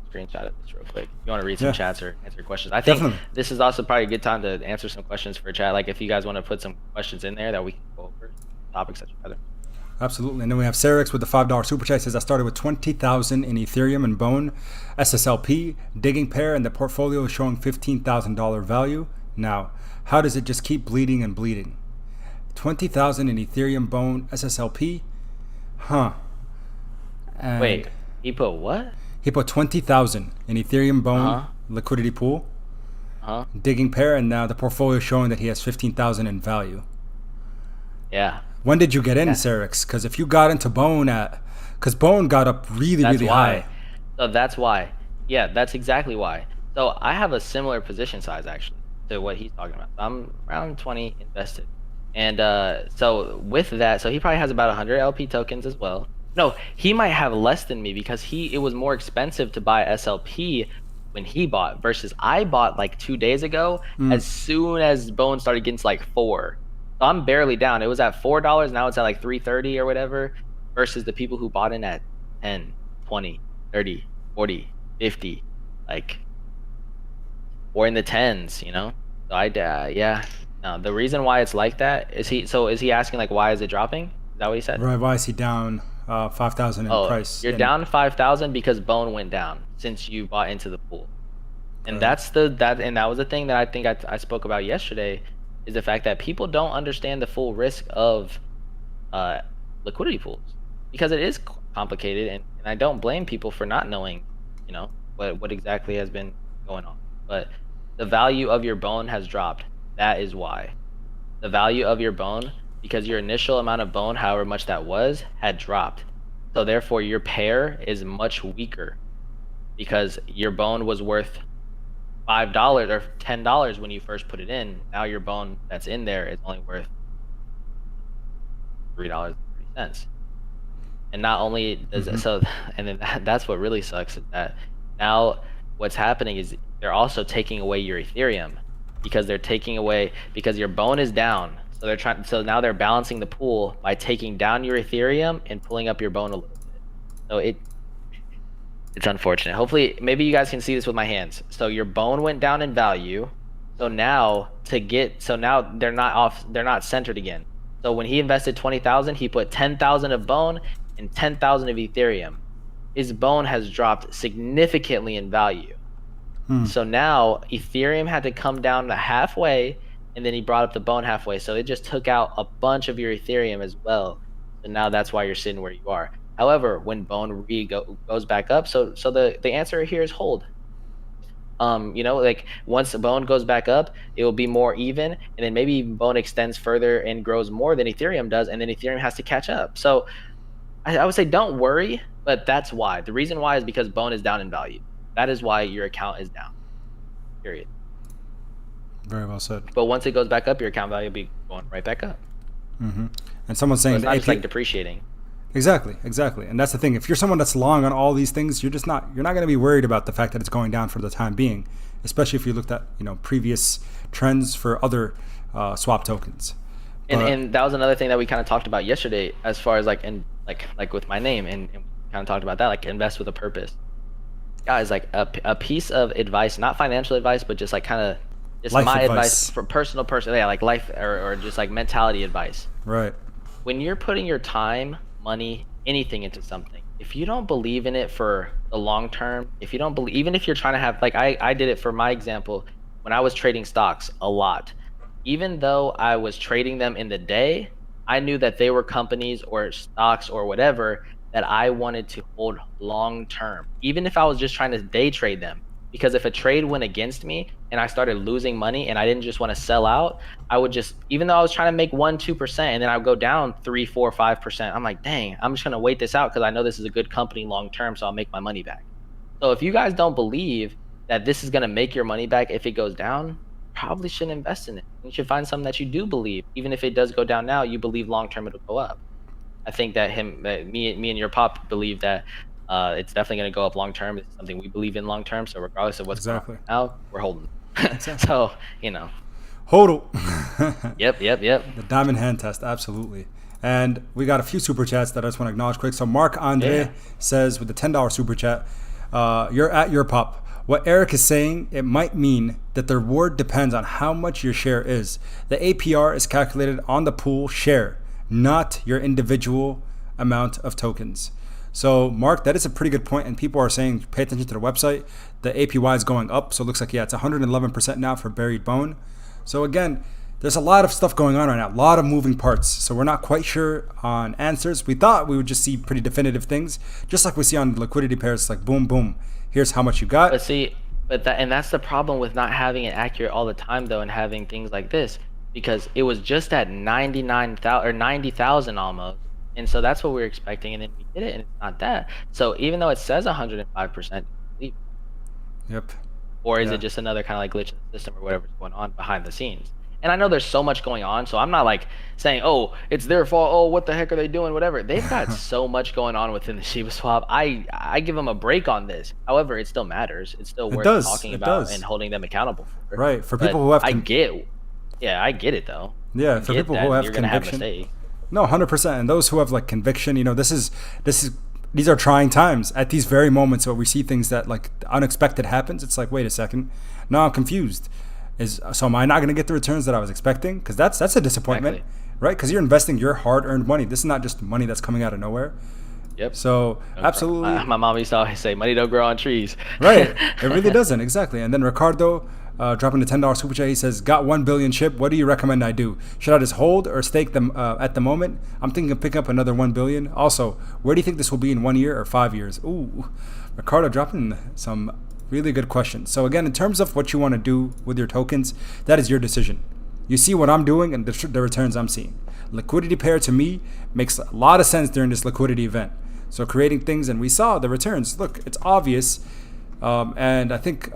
a screenshot of this real quick. You want to read some chats or answer questions? I think this is also probably a good time to answer some questions for chat. Like if you guys want to put some questions in there that we can go over topics that you rather. Absolutely. And then we have Sarex with the $5 super chat. Says, I started with 20,000 in Ethereum and Bone, SSLP, digging pair, and the portfolio is showing $15,000 value. Now, how does it just keep bleeding and bleeding? 20,000 in Ethereum, Bone, SSLP? Huh. And wait, he put what? He put 20,000 in Ethereum, Bone, liquidity pool, digging pair, and now the portfolio is showing that he has 15,000 in value. Yeah. When did you get in, Sarex? Because if you got into Bone because Bone got up really high. So that's why. Yeah, that's exactly why. So I have a similar position size actually to what he's talking about. I'm around 20 invested. And so with that, so he probably has about 100 LP tokens as well. No, he might have less than me because it was more expensive to buy SLP when he bought versus I bought like 2 days ago as soon as Bone started getting to like 4. So I'm barely down. It was at $4. Now it's at like $3.30 or whatever versus the people who bought in at 10, 20, 30, 40, 50, like, or in the tens, you know? So yeah. No, the reason why it's like that is is he asking like, why is it dropping? Is that what he said? Right. Why is he down 5,000 in price? You're down 5,000 because Bone went down since you bought into the pool. And that was the thing that I think I spoke about yesterday, is the fact that people don't understand the full risk of liquidity pools because it is complicated, and I don't blame people for not knowing, you know, what exactly has been going on. But the value of your Bone has dropped. That is why. The value of your Bone, because your initial amount of Bone, however much that was, had dropped. So therefore your pair is much weaker because your Bone was worth $5 or $10 when you first put it in. Now your Bone that's in there is only worth $3.30. And not only does and then that's what really sucks, is that now what's happening is they're also taking away your Ethereum because your Bone is down. So now they're balancing the pool by taking down your Ethereum and pulling up your Bone a little bit. So it's unfortunate. Hopefully, maybe you guys can see this with my hands. So your Bone went down in value. So now they're not centered again. So when he invested 20,000, he put 10,000 of Bone and 10,000 of Ethereum. His Bone has dropped significantly in value. So now Ethereum had to come down to halfway, and then he brought up the Bone halfway. So it just took out a bunch of your Ethereum as well. And now that's why you're sitting where you are. However, when Bone goes back up, so the answer here is hold. You know, like once the Bone goes back up, it will be more even, and then maybe Bone extends further and grows more than Ethereum does, and then Ethereum has to catch up. So I would say don't worry, but that's why. The reason why is because Bone is down in value. That is why your account is down. Period. Very well said. But once it goes back up, your account value will be going right back up. And someone's saying so it's not just like depreciating. Exactly. And that's the thing. If you're someone that's long on all these things, you're not going to be worried about the fact that it's going down for the time being, especially if you looked at, you know, previous trends for other swap tokens. And that was another thing that we kind of talked about yesterday, as far as like with my name, and we kind of talked about that, like invest with a purpose. Guys, like a piece of advice, not financial advice, but just like kind of just life my advice for personal, yeah, like life or just like mentality advice. Right. When you're putting your time, money, anything into something, if you don't believe in it for the long term, if you don't believe, even if you're trying to have, like I did it for my example, when I was trading stocks a lot, even though I was trading them in the day, I knew that they were companies or stocks or whatever that I wanted to hold long term, even if I was just trying to day trade them. Because if a trade went against me and I started losing money and I didn't just want to sell out, I would just, even though I was trying to make 1-2% and then I would go down 3-4-5%, I'm like, dang, I'm just gonna wait this out because I know this is a good company long term, so I'll make my money back. So if you guys don't believe that this is gonna make your money back if it goes down, probably shouldn't invest in it. You should find something that you do believe, even if it does go down now, you believe long term it'll go up. I think that me and your pop believe that it's definitely going to go up long term. It's something we believe in long term. So regardless of what's going on now, we're holding. Exactly. So you know, Hodl. Yep. The diamond hand test, absolutely. And we got a few super chats that I just want to acknowledge quick. So Mark Andre says with the $10 super chat, you're at your pop. What Eric is saying, it might mean that the reward depends on how much your share is. The APR is calculated on the pool share, not your individual amount of tokens. So Mark, that is a pretty good point, and people are saying pay attention to the website. The APY is going up, so it looks like it's 111% now for buried bone. So again, there's a lot of stuff going on right now, a lot of moving parts. So we're not quite sure on answers. We thought we would just see pretty definitive things, just like we see on liquidity pairs, like boom, boom. Here's how much you got. That's the problem with not having it accurate all the time, though, and having things like this, because it was just at 99,000 or 90,000 almost, and so that's what we were expecting, and then we did it, and it's not that. So even though it says 105%, yep. Or is it just another kind of like glitch in the system or whatever's going on behind the scenes? And I know there's so much going on, so I'm not like saying, oh, it's their fault. Oh, what the heck are they doing? Whatever. They've got so much going on within the Shiba swap. I give them a break on this. However, it still matters. It's still worth talking about and holding them accountable for. Right. For people who have I get it though. Yeah, for people who have conviction. No, 100%. And those who have like conviction, you know, these are trying times. At these very moments where we see things that like unexpected happens, it's like, wait a second. No, I'm confused. So am I not going to get the returns that I was expecting? Because that's a disappointment, right? Because you're investing your hard-earned money. This is not just money that's coming out of nowhere. Yep. So absolutely. My mom used to always say, money don't grow on trees. Right. It really doesn't. Exactly. And then Ricardo dropping the $10 super chat. He says, got 1 billion SHIB. What do you recommend I do? Should I just hold or stake them at the moment? I'm thinking of picking up another 1 billion. Also, where do you think this will be in 1 year or 5 years? Ooh, Ricardo dropping some really good question. So again, in terms of what you want to do with your tokens, that is your decision. You see what I'm doing and the returns I'm seeing. Liquidity pair to me makes a lot of sense during this liquidity event. So creating things, and we saw the returns. Look, it's obvious. And I think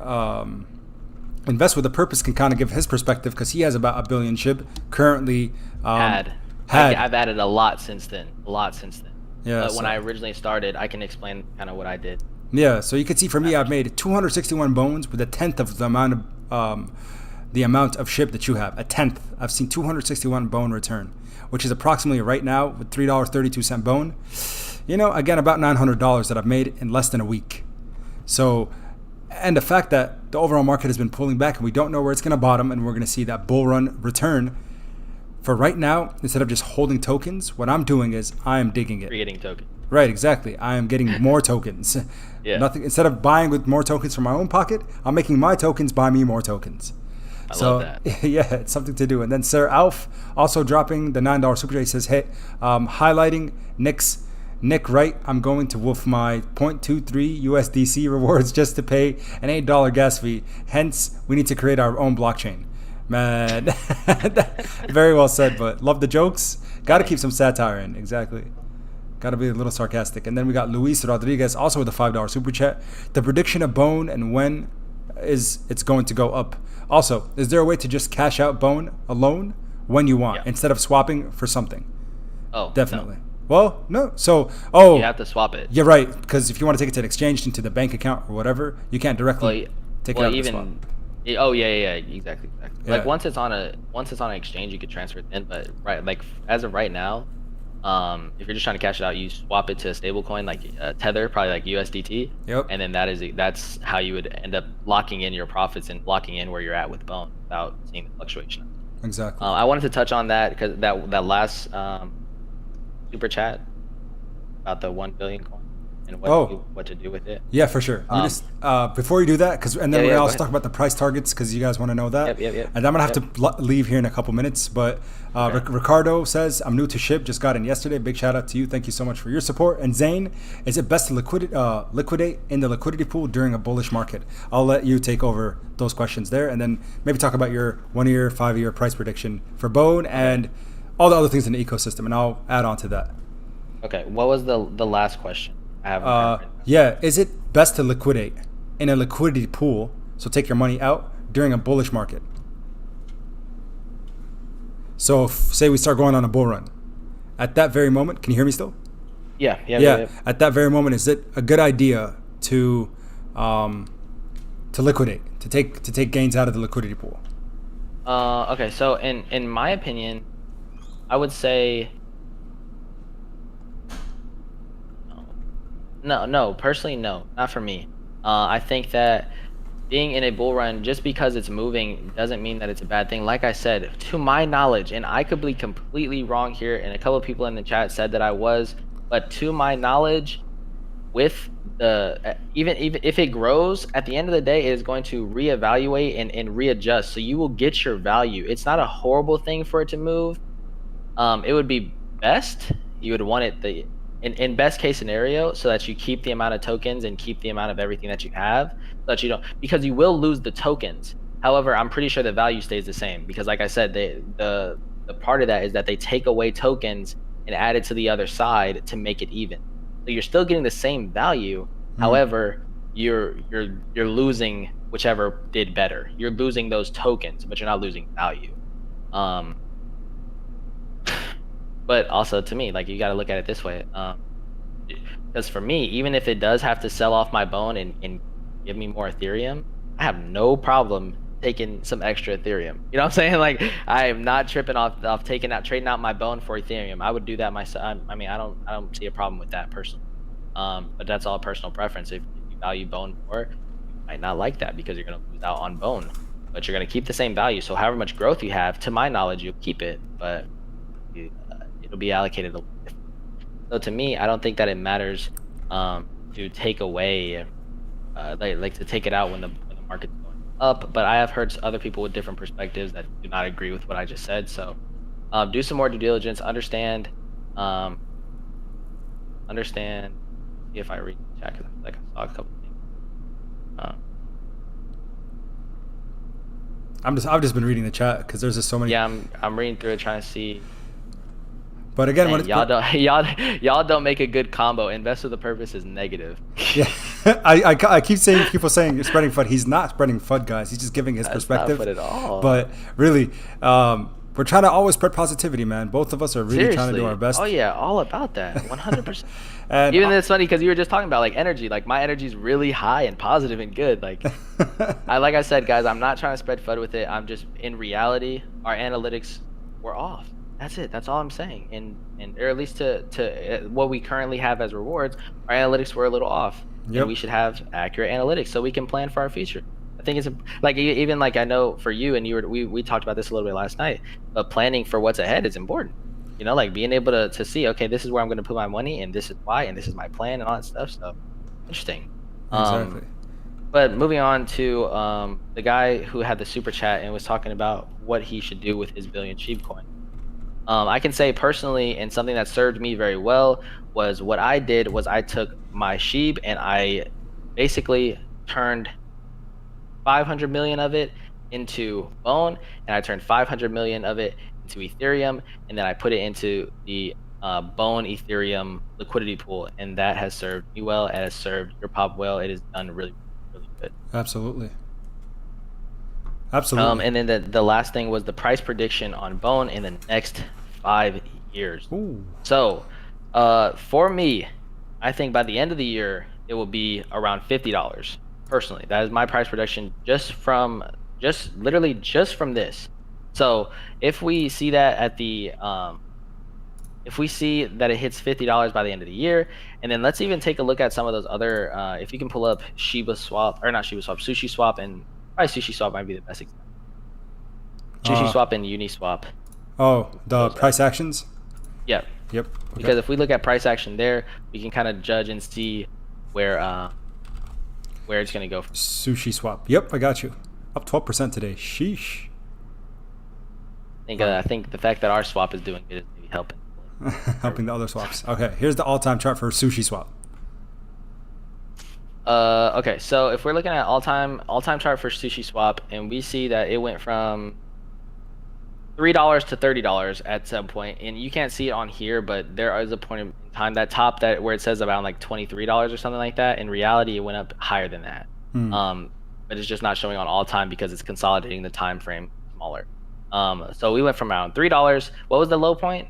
Invest with a Purpose can kind of give his perspective because he has about 1 billion SHIB currently. I've added a lot since then. Yeah. But when I originally started, I can explain kind of what I did. Yeah, so you can see for me, I've made 261 bones with a tenth of the amount of SHIB that you have. A tenth. I've seen 261 bone return, which is approximately right now with $3.32 bone. You know, again, about $900 that I've made in less than a week. So, and the fact that the overall market has been pulling back and we don't know where it's going to bottom, and we're going to see that bull run return. For right now, instead of just holding tokens, what I'm doing is I am digging it. You're getting tokens. Right, exactly. I am getting more tokens. Yeah. Instead of buying with more tokens from my own pocket, I'm making my tokens buy me more tokens. I love that. Yeah, it's something to do. And then Sir Alf also dropping the $9 super chat. He says, hey, highlighting Nick Wright, I'm going to wolf my 0.23 USDC rewards just to pay an $8 gas fee. Hence, we need to create our own blockchain. Man, very well said, but love the jokes. Got to keep some satire in. Exactly. Got to be a little sarcastic. And then we got Luis Rodriguez also with a $5 super chat. The prediction of bone and when it's going to go up. Also, is there a way to just cash out bone alone when you want instead of swapping for something? Oh, definitely. No. Well, no. So, you have to swap it. You're right, because if you want to take it to an exchange into the bank account or whatever, you can't directly take it out of the swap. Oh yeah, exactly. Yeah. Like once it's on an exchange, you could transfer it in. But as of right now, if you're just trying to cash it out, you swap it to a stable coin like Tether, probably like USDT. Yep. And then that's how you would end up locking in your profits and locking in where you're at with bone without seeing the fluctuation. Exactly. I wanted to touch on that because that last super chat about the 1 billion coin. and Oh, what to do with it. yeah, for sure. Let me Um, just before you do that, because and then yeah, we're yeah, gonna go also ahead. talk about the price targets because you guys want to know that. Yep, yep, yep, And I'm gonna have yep. to leave here in a couple minutes. But Okay. Ricardo says I'm new to SHIB, just got in yesterday. Big shout out to you. Thank you so much for your support. And Zane, is it best to liquidate in the liquidity pool during a bullish market? I'll let you take over those questions there, and then maybe talk about your 1 year, 5 year price prediction for Bone Okay. and all the other things in the ecosystem, and I'll add on to that. Okay. What was the last question? I have them kind of written down. Yeah, is it best to liquidate in a liquidity pool, so take your money out during a bullish market? So, say we start going on a bull run. At that very moment, can you hear me still? Yeah, yeah, yeah, Yeah, yeah. at that very moment, is it a good idea to liquidate, to take gains out of the liquidity pool? Okay. So in my opinion, I would say no. No, no. Personally, no, not for me. I think that being in a bull run just because it's moving doesn't mean that it's a bad thing. Like I said, to my knowledge, and I could be completely wrong here, and a couple of people in the chat said that I was, but to my knowledge, with the even if it grows, at the end of the day, it is going to reevaluate and readjust. So you will get your value. It's not a horrible thing for it to move. It would be best. You would want it in best case scenario so that you keep the amount of tokens and keep the amount of everything that you have, so that you don't, because you will lose the tokens. However, I'm pretty sure the value stays the same because, like I said, the part of that is that they take away tokens and add it to the other side to make it even. So you're still getting the same value. However, you're losing whichever did better. You're losing those tokens, but you're not losing value. Um, but also to me, like, you got to look at it this way. Because for me, even if it does have to sell off my bone and give me more Ethereum, I have no problem taking some extra Ethereum. You know what I'm saying? Like, I am not tripping off trading out my bone for Ethereum. I would do that myself. I mean, I don't see a problem with that personally. But that's all personal preference. If you value bone more, you might not like that because you're gonna lose out on bone, but you're gonna keep the same value. So however much growth you have, to my knowledge, you'll keep it, but it'll be allocated a little different. So to me, I don't think that it matters to take away, like to take it out when the market's going up. But I have heard other people with different perspectives that do not agree with what I just said. So do some more due diligence, um, understand. See if I read the chat, 'cause I saw a couple things. I've just been reading the chat because there's just so many. Yeah, I'm reading through it trying to see. But again, when Dang, it's y'all don't make a good combo. Invest with a purpose is negative. yeah, I keep saying, people saying you're spreading FUD. He's not spreading FUD, guys. He's just giving his That's not perspective. FUD at all. But really, we're trying to always spread positivity, man. Both of us are really trying to do our best. Oh yeah, all about that. 100%. And Even it's funny because you were just talking about like energy. Like my energy is really high and positive and good. Like like I said, guys, I'm not trying to spread FUD with it. I'm just, in reality, our analytics were off. That's it. That's all I'm saying. And or at least to what we currently have as rewards, our analytics were a little off. Yep. And we should have accurate analytics so we can plan for our future. I think it's like, even like, I know for you, and we talked about this a little bit last night, but planning for what's ahead is important. You know, like being able to see, okay, this is where I'm going to put my money, and this is why, and this is my plan, and all that stuff. So interesting. Exactly. But moving on to the guy who had the super chat and was talking about what he should do with his billion SHIB coin. I can say personally, and something that served me very well, was what I did was I took my SHIB and I basically turned 500 million of it into Bone, and I turned 500 million of it into Ethereum, and then I put it into the Bone Ethereum liquidity pool, and that has served me well. It has served your pop well. It has done really, really good. Absolutely. Absolutely. And then the last thing was the price prediction on Bone in the next 5 years. Ooh. So, for me, I think by the end of the year it will be around $50. Personally, that is my price prediction, literally just from this. So if we see that at the if we see that it hits $50 by the end of the year, and then let's even take a look at some of those other, if you can pull up Shiba Swap, or not Shiba Swap, Sushi Swap, and probably Sushi Swap might be the best example. Sushi Swap and Uniswap. Oh, the price actions? Yeah. Yep. Okay. Because if we look at price action there, we can kind of judge and see where it's gonna go from. Sushi swap. Yep, I got you. Up 12% today. Sheesh. I think the fact that our swap is doing it is maybe helping. Helping the other swaps. Okay, here's the all-time chart for sushi swap. Okay, so if we're looking at all-time chart for sushi swap, and we see that it went from $3 to $30 at some point, and you can't see it on here, but there is a point in time that top that where it says around like $23 or something like that. In reality, it went up higher than that. But it's just not showing on all time because it's consolidating the time frame smaller. So we went from around $3. What was the low point?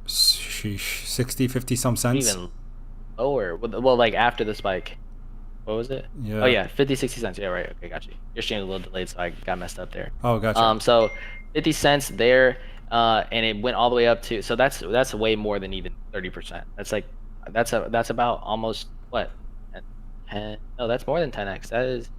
Sheesh, 60, 50 some cents. Even lower. Well, like after the spike. What was it? Yeah. Oh yeah, 50, 60 cents. Yeah, right. Okay, got you. Your stream was a little delayed, so I got messed up there. Oh, gotcha. So 50 cents there, and it went all the way up to. So that's way more than even 30%. That's about almost what? 10? No, that's more than 10x. That is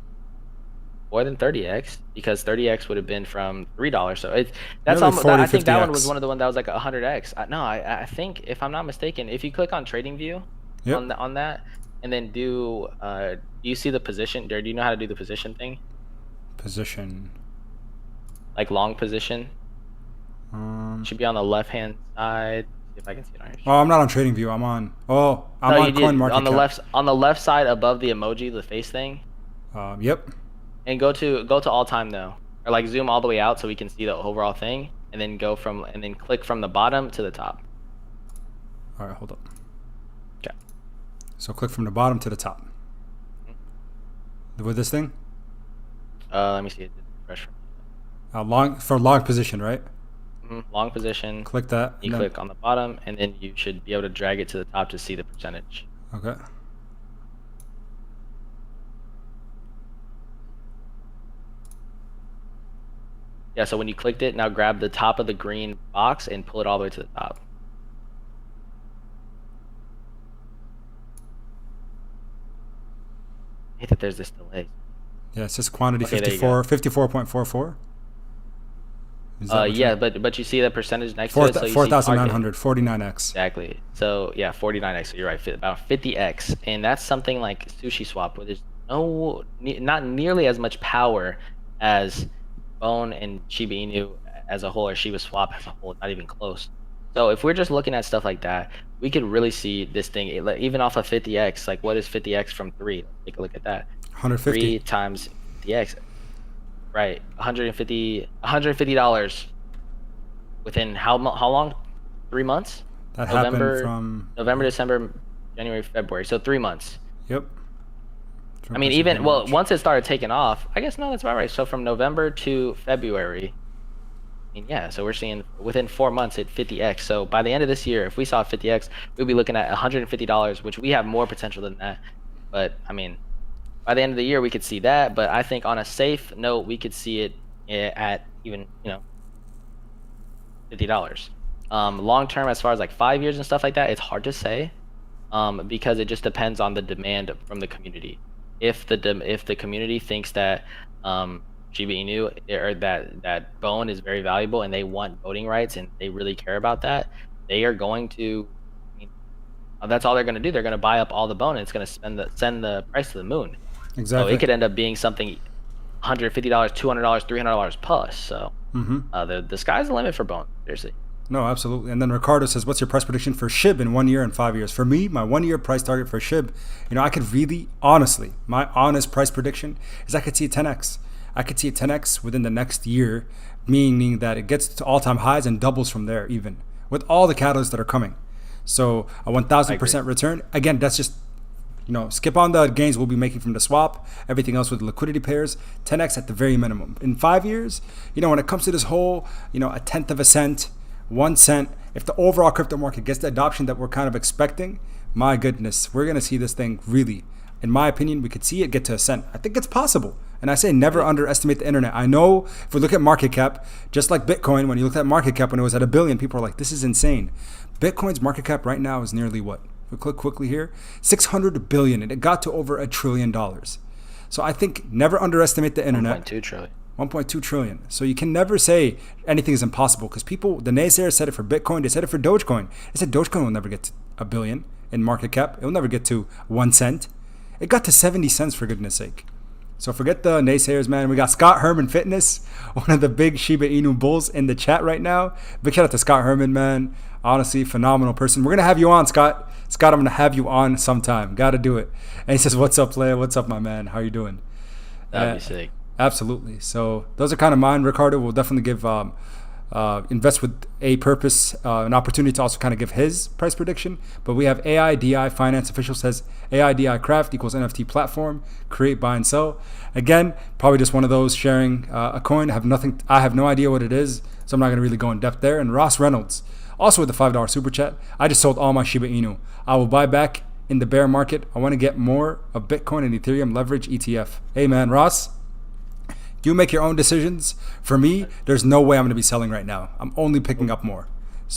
more than 30x, because 30x would have been from $3. So that's almost. 40, I think that one was one of the ones that was like 100x. I think, if I'm not mistaken, if you click on Trading View, on that, and then do you see the position? Do you know how to do the position thing? Position. Like long position. Should be on the left hand side. See if I can see it on your screen. Oh, I'm not on Trading View. I'm on CoinMarketCap. On the left side above the emoji, the face thing. Yep. And go to all time though, or like zoom all the way out so we can see the overall thing, and then click from the bottom to the top. All right, hold up. Okay. So click from the bottom to the top. With this thing. Let me see it. Refresh. Long position, right? Long position. Click that. You click on the bottom, and then you should be able to drag it to the top to see the percentage. Okay. Yeah, so when you clicked it, now grab the top of the green box and pull it all the way to the top. I hate that there's this delay. Yeah, it's just quantity. Okay, 54.44. Yeah, but you see the percentage next to it. So 4,900, 49x. Exactly. So yeah, 49x. So you're right, about 50x, and that's something like Sushi Swap, where there's not nearly as much power as Bone and Shiba Inu as a whole, or Shiba Swap as a whole, not even close. So if we're just looking at stuff like that, we could really see this thing even off of 50x. Like, what is 50x from 3? Take a look at that. 150. 3 times 50x. Right, $150 within how long? 3 months. That happened from November, December, January, February. So 3 months. Yep. I mean, once it started taking off, I guess that's about right. So from November to February, I mean, yeah. So we're seeing within 4 months at 50x. So by the end of this year, if we saw 50x, we'd be looking at $150, which we have more potential than that. But I mean, by the end of the year, we could see that. But I think on a safe note, we could see it at even $50. Long term, as far as like 5 years and stuff like that, it's hard to say, because it just depends on the demand from the community. If the community thinks that Shiba Inu or that Bone is very valuable and they want voting rights and they really care about that, they are going to. I mean, that's all they're going to do. They're going to buy up all the Bone, and it's going to send the price to the moon. Exactly. So it could end up being something $150, $200, $300 plus. So the sky's the limit for Bone. Seriously. No, absolutely. And then Ricardo says, what's your price prediction for SHIB in 1 year and 5 years? For me, my 1 year price target for SHIB, I could really, honestly, my honest price prediction is I could see a 10x. I could see a 10x within the next year, meaning that it gets to all-time highs and doubles from there even, with all the catalysts that are coming. So a 1,000% return. Again, that's just, skip on the gains we'll be making from the swap, everything else with liquidity pairs, 10x at the very minimum. In 5 years, when it comes to this whole, a tenth of a cent, 1 cent, if the overall crypto market gets the adoption that we're kind of expecting, my goodness, we're going to see this thing really, in my opinion, we could see it get to a cent. I think it's possible. And I say never underestimate the internet. I know if we look at market cap, just like Bitcoin, when you looked at market cap when it was at $1 billion, people are like, this is insane. Bitcoin's market cap right now is nearly what? If we click quickly here, 600 billion, and it got to over $1 trillion. So I think never underestimate the internet. 1.2 trillion. 1.2 trillion. So you can never say anything is impossible, because the naysayers said it for Bitcoin, they said it for Dogecoin. They said Dogecoin will never get to $1 billion in market cap. It will never get to 1 cent. It got to 70 cents for goodness sake. So forget the naysayers, man. We got Scott Herman Fitness, one of the big Shiba Inu bulls in the chat right now. Big shout out to Scott Herman, man. Honestly, phenomenal person. We're going to have you on, Scott. Scott, I'm going to have you on sometime. Got to do it. And he says, what's up, player? What's up, my man? How you doing? That'd be sick. Absolutely. So those are kind of mine, Ricardo. We'll definitely give invest with a purpose, an opportunity to also kind of give his price prediction. But we have AIDI Finance Official says AIDI Craft equals NFT platform, create, buy, and sell. Again, probably just one of those sharing a coin. I have no idea what it is, so I'm not going to really go in depth there. And Ross Reynolds, also with the $5 super chat, I just sold all my Shiba Inu. I will buy back in the bear market. I want to get more of Bitcoin and Ethereum leverage ETF. Hey man, Ross, you make your own decisions. For me, there's no way I'm going to be selling right now. I'm only picking up more.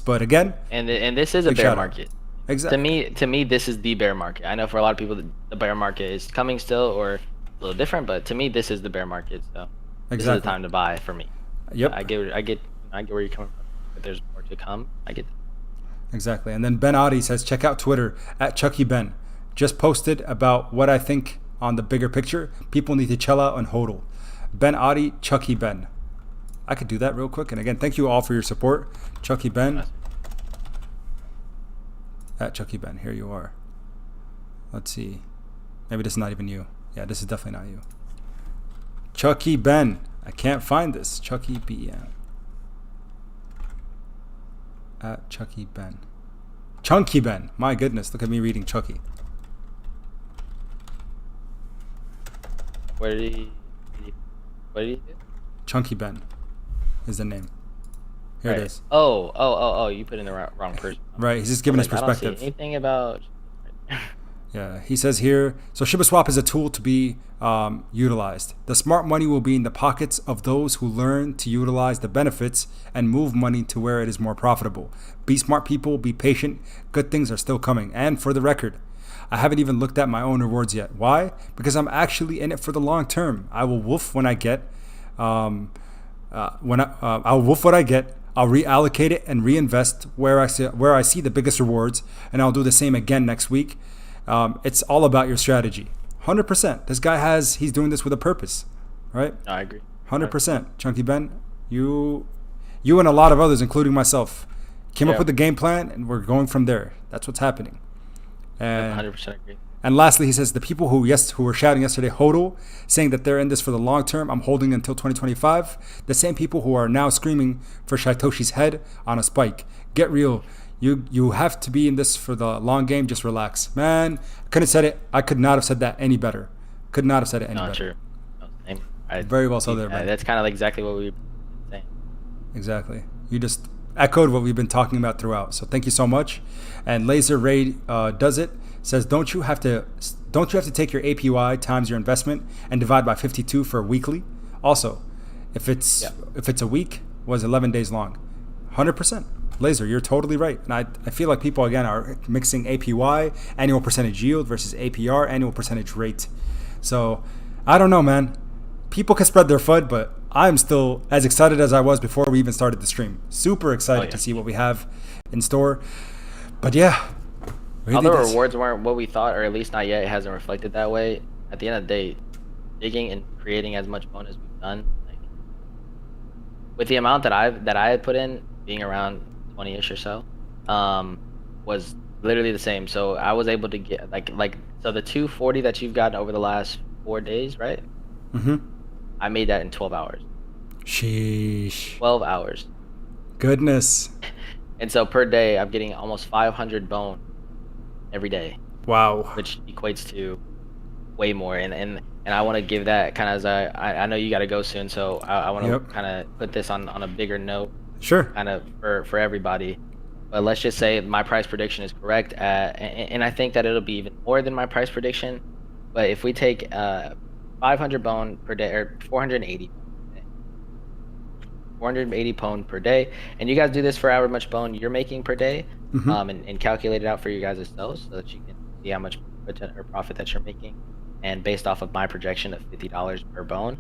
But again, and this is a bear market. Exactly. To me, this is the bear market. I know for a lot of people, the bear market is coming still or a little different, but to me, this is the bear market. So this is the time to buy for me. Yep. I get where you're coming from. If there's more to come, I get. Exactly. And then Ben Adi says, check out Twitter at Chucky Ben. Just posted about what I think on the bigger picture. People need to chill out and hodl. Ben Adi, Chucky Ben. I could do that real quick. And again, thank you all for your support. Chucky Ben. At Chucky Ben. Here you are. Let's see. Maybe this is not even you. Yeah, this is definitely not you. Chucky Ben. I can't find this. Chucky BM. At Chucky Ben. Chunky Ben. My goodness. Look at me reading Chucky. What did he do? Chunky Ben is the name. Here it is. Oh, you put in the wrong person. Right, he's just giving his perspective. I don't see anything about... Yeah, he says here, so ShibaSwap is a tool to be utilized. The smart money will be in the pockets of those who learn to utilize the benefits and move money to where it is more profitable. Be smart, people, be patient. Good things are still coming. And for the record, I haven't even looked at my own rewards yet. Why? Because I'm actually in it for the long term. I will wolf when I get. I'll wolf what I get. I'll reallocate it and reinvest where I see the biggest rewards, and I'll do the same again next week. It's all about your strategy. 100%. This guy he's doing this with a purpose, right? I agree. 100%. Chunky Ben, you and a lot of others, including myself, came up with the game plan, and we're going from there. That's what's happening. And 100% agree. And lastly, he says the people who were shouting yesterday, hodl, saying that they're in this for the long term, I'm holding until 2025. The same people who are now screaming for Saitoshi's head on a spike. Get real. You have to be in this for the long game. Just relax, man. I could not have said that any better. Could not have said it any better. True. Very well said there, man. That's kind of exactly what we were saying. Exactly. You just echoed what we've been talking about throughout. So thank you so much. And Laser Ray does it. Says, don't you have to take your APY times your investment and divide by 52 for a weekly? Also, if it's a week, was 11 days long. 100%. Laser, you're totally right. And I feel like people, again, are mixing APY, annual percentage yield, versus APR, annual percentage rate. So, I don't know, man. People can spread their FUD, but I'm still as excited as I was before we even started the stream. Super excited to see what we have in store. But yeah. Really although rewards weren't what we thought, or at least not yet, it hasn't reflected that way. At the end of the day, digging and creating as much bonus as we've done, like, with the amount that I had put in, being around 20-ish or so, was literally the same. So I was able to get so the 240 that you've gotten over the last 4 days, right? Mm-hmm. I made that in 12 hours. Sheesh. 12 hours. Goodness. And so per day, I'm getting almost 500 bone every day. Wow. Which equates to way more. And I want to give that kind of as I know you got to go soon, so I want to kind of put this on a bigger note. Sure. Kind of for everybody. But let's just say my price prediction is correct, and I think that it'll be even more than my price prediction. But if we take 500 bone per day, or 480 bone per day, and you guys do this for however much bone you're making per day, and calculate it out for you guys yourselves so that you can see how much profit that you're making. And based off of my projection of $50 per bone,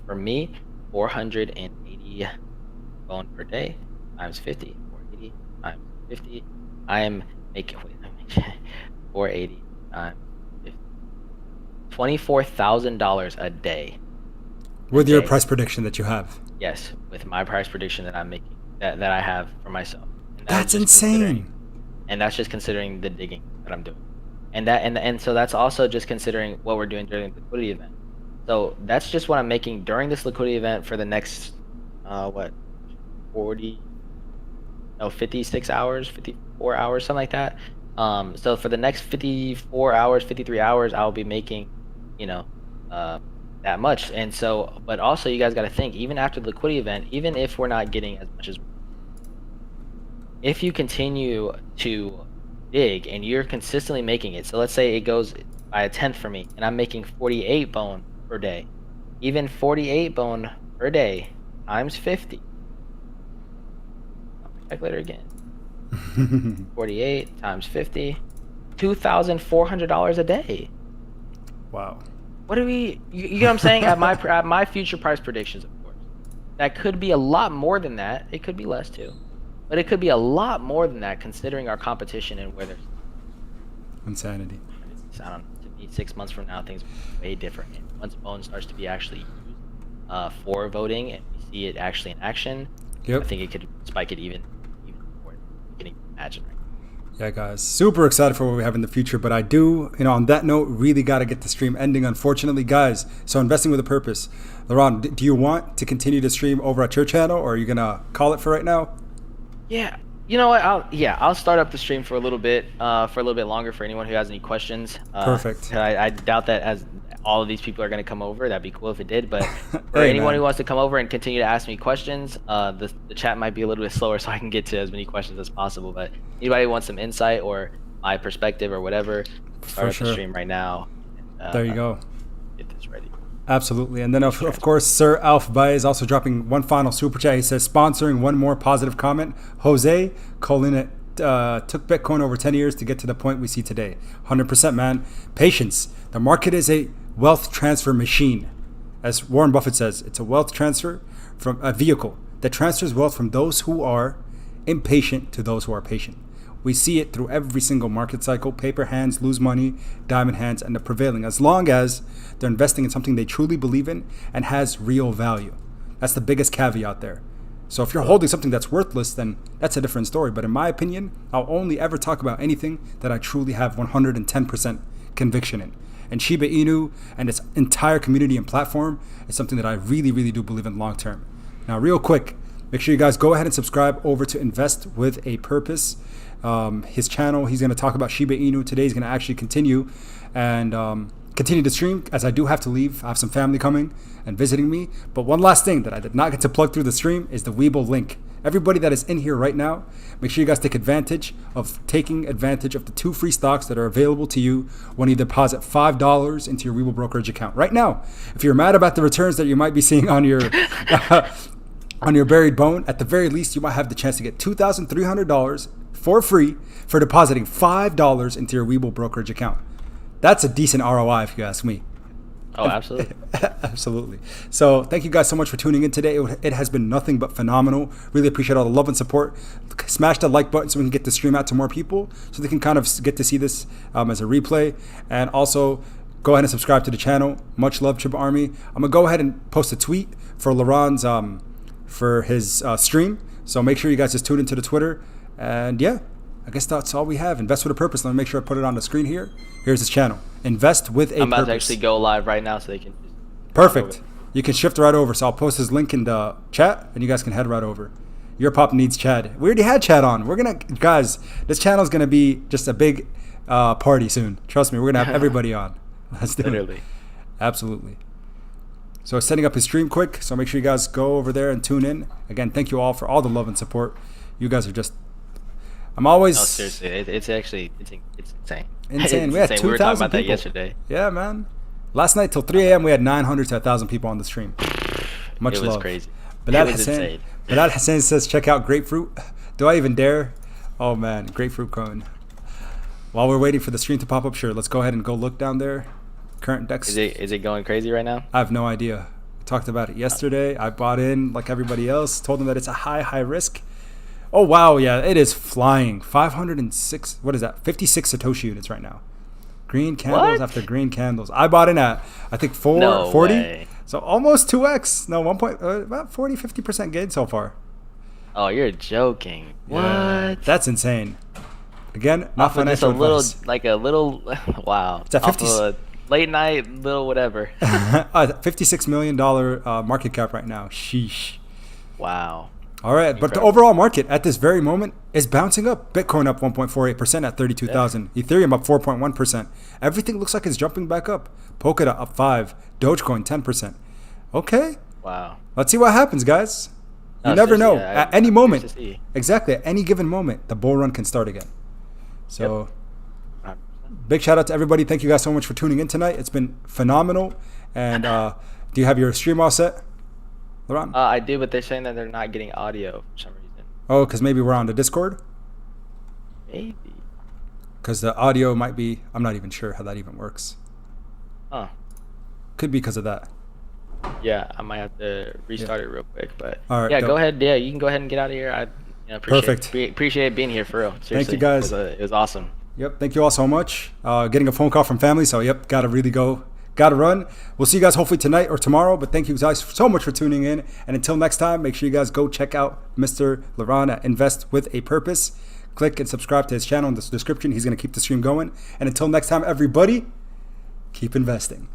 for me, 480 bone per day times 50, 480 times 50, I am making 480 times 50. $24,000 a day. With your price prediction that you have. Yes, with my price prediction that I'm making, that I have for myself. And that's insane. And that's just considering the digging that I'm doing. And so that's also just considering what we're doing during the liquidity event. So that's just what I'm making during this liquidity event for the next 56 hours, 54 hours, something like that. So for the next 54 hours, 53 hours, I'll be making, that much. And so, but also you guys got to think, even after the liquidity event, even if we're not getting as much as, if you continue to dig and you're consistently making it, so let's say it goes by a 10th for me and I'm making 48 bone per day, even 48 bone per day times 50. Calculator again. 48 times 50, $2,400 a day. Wow. What do we? You know what I'm saying? At my future price predictions, of course, that could be a lot more than that. It could be less too, but it could be a lot more than that considering our competition and where there's insanity. I don't know, to me, 6 months from now, things will be way different. And once Bone starts to be actually used for voting and we see it actually in action, I think it could spike it even more than you can imagine right now. Yeah, guys, super excited for what we have in the future. But I do, on that note, really got to get the stream ending, unfortunately, guys. So investing with a purpose. Laurent, do you want to continue to stream over at your channel, or are you going to call it for right now? Yeah. You know what? I'll start up the stream for a little bit longer for anyone who has any questions. Perfect. I doubt that as all of these people are going to come over. That'd be cool if it did. But for anyone who wants to come over and continue to ask me questions, the chat might be a little bit slower so I can get to as many questions as possible. But anybody who wants some insight or my perspective or whatever, start up the stream right now. There you go. Get this ready. Absolutely. And then, of course, Sir Alf Bay is also dropping one final super chat. He says, sponsoring one more positive comment. Jose calling it took Bitcoin over 10 years to get to the point we see today. 100%, man. Patience. The market is a wealth transfer machine. As Warren Buffett says, it's a wealth transfer from a vehicle that transfers wealth from those who are impatient to those who are patient. We see it through every single market cycle. Paper hands lose money, diamond hands end up prevailing, as long as they're investing in something they truly believe in and has real value. That's the biggest caveat there. So if you're holding something that's worthless, then that's a different story. But in my opinion, I'll only ever talk about anything that I truly have 110% conviction in. And Shiba Inu and its entire community and platform is something that I really, really do believe in long term. Now, real quick, make sure you guys go ahead and subscribe over to Invest with a Purpose. His channel, he's going to talk about Shiba Inu. Today he's going to actually continue and continue to stream, as I do have to leave. I have some family coming and visiting me. But one last thing that I did not get to plug through the stream is the WEBULL link. Everybody that is in here right now, make sure you guys take advantage of the 2 free stocks that are available to you when you deposit $5 into your WEBULL brokerage account. Right now, if you're mad about the returns that you might be seeing on your on your buried bone, at the very least, you might have the chance to get $2,300 for free for depositing $5 into your WEBULL brokerage account. That's a decent ROI if you ask me. Oh, absolutely. Absolutely. So thank you guys so much for tuning in today. It has been nothing but phenomenal. Really appreciate all the love and support. Smash the like button so we can get the stream out to more people so they can kind of get to see this as a replay. And also go ahead and subscribe to the channel. Much love, SHIB Army. I'm going to go ahead and post a tweet for Laurent's for his stream. So make sure you guys just tune into the Twitter. And yeah, I guess that's all we have. Invest with a Purpose. Let me make sure I put it on the screen here. Here's his channel. Invest with a Purpose. I'm about to actually go live right now so they can just perfect. You can shift right over. So I'll post his link in the chat and you guys can head right over. Your Pop needs Chad. We already had Chad on. We're going to, guys, this channel is going to be just a big party soon. Trust me, we're going to have everybody on. Let's do it. Absolutely. So setting up his stream quick. So make sure you guys go over there and tune in. Again, thank you all for all the love and support. You guys are just, I'm always. No, seriously, it's actually insane. Insane. It's we had 2,000 We were talking about that people yesterday. Yeah, man. Last night till 3 a.m. we had 900 to 1,000 people on the stream. Much love. It was crazy. Bilal it was insane. Bilal Hassan says, check out Grapefruit. Do I even dare? Oh man, Grapefruit cone. While we're waiting for the stream to pop up, sure, let's go ahead and go look down there. Current DEX. Is it going crazy right now? I have no idea. We talked about it yesterday. I bought in like everybody else. Told them that it's a high risk. Oh wow, yeah, it is flying. 506. What is that? 56 Satoshi units right now. Green candles What? after green candles. I bought in at, I think, No 440. way. So almost 2x. No, about 40, 50% gain so far. Oh, you're joking. Yeah, What? that's insane. Again, not Off of just a financial little, advice. like a little, wow. It's at Off 50 of a late night, little whatever. $56 million market cap right now. Sheesh. Wow. All right, but the Incredible. overall market at this very moment is bouncing up. Bitcoin up 1.48% at 32,000. Ethereum up 4.1%. Everything looks like it's jumping back up. Polkadot up 5. Dogecoin 10%. Okay, Wow. let's see what happens, guys. You No, never know. seriously, At any I'm moment, curious to see. exactly, at any given moment, the bull run can start again. So, 100%. big shout out to everybody. Thank you guys so much for tuning in tonight. It's been phenomenal. And do you have your stream all set, Laurent? I do, but they're saying that they're not getting audio for some reason. Oh, because maybe we're on the Discord? Maybe. Because the audio might be, I'm not even sure how that even works. Huh. Could be because of that. Yeah, I might have to restart it real quick, but All right, yeah, dope. go ahead. Yeah, you can go ahead and get out of here. Appreciate Perfect. appreciate being here for real. Seriously, you, guys. It was awesome. Yep, thank you all so much. Getting a phone call from family, so yep, gotta really go. Gotta run. We'll see you guys hopefully tonight or tomorrow, but thank you guys so much for tuning in. And until next time, make sure you guys go check out Mr. Laurent at Invest with a Purpose. Click and subscribe to his channel in the description. He's gonna keep the stream going. And until next time, everybody, keep investing.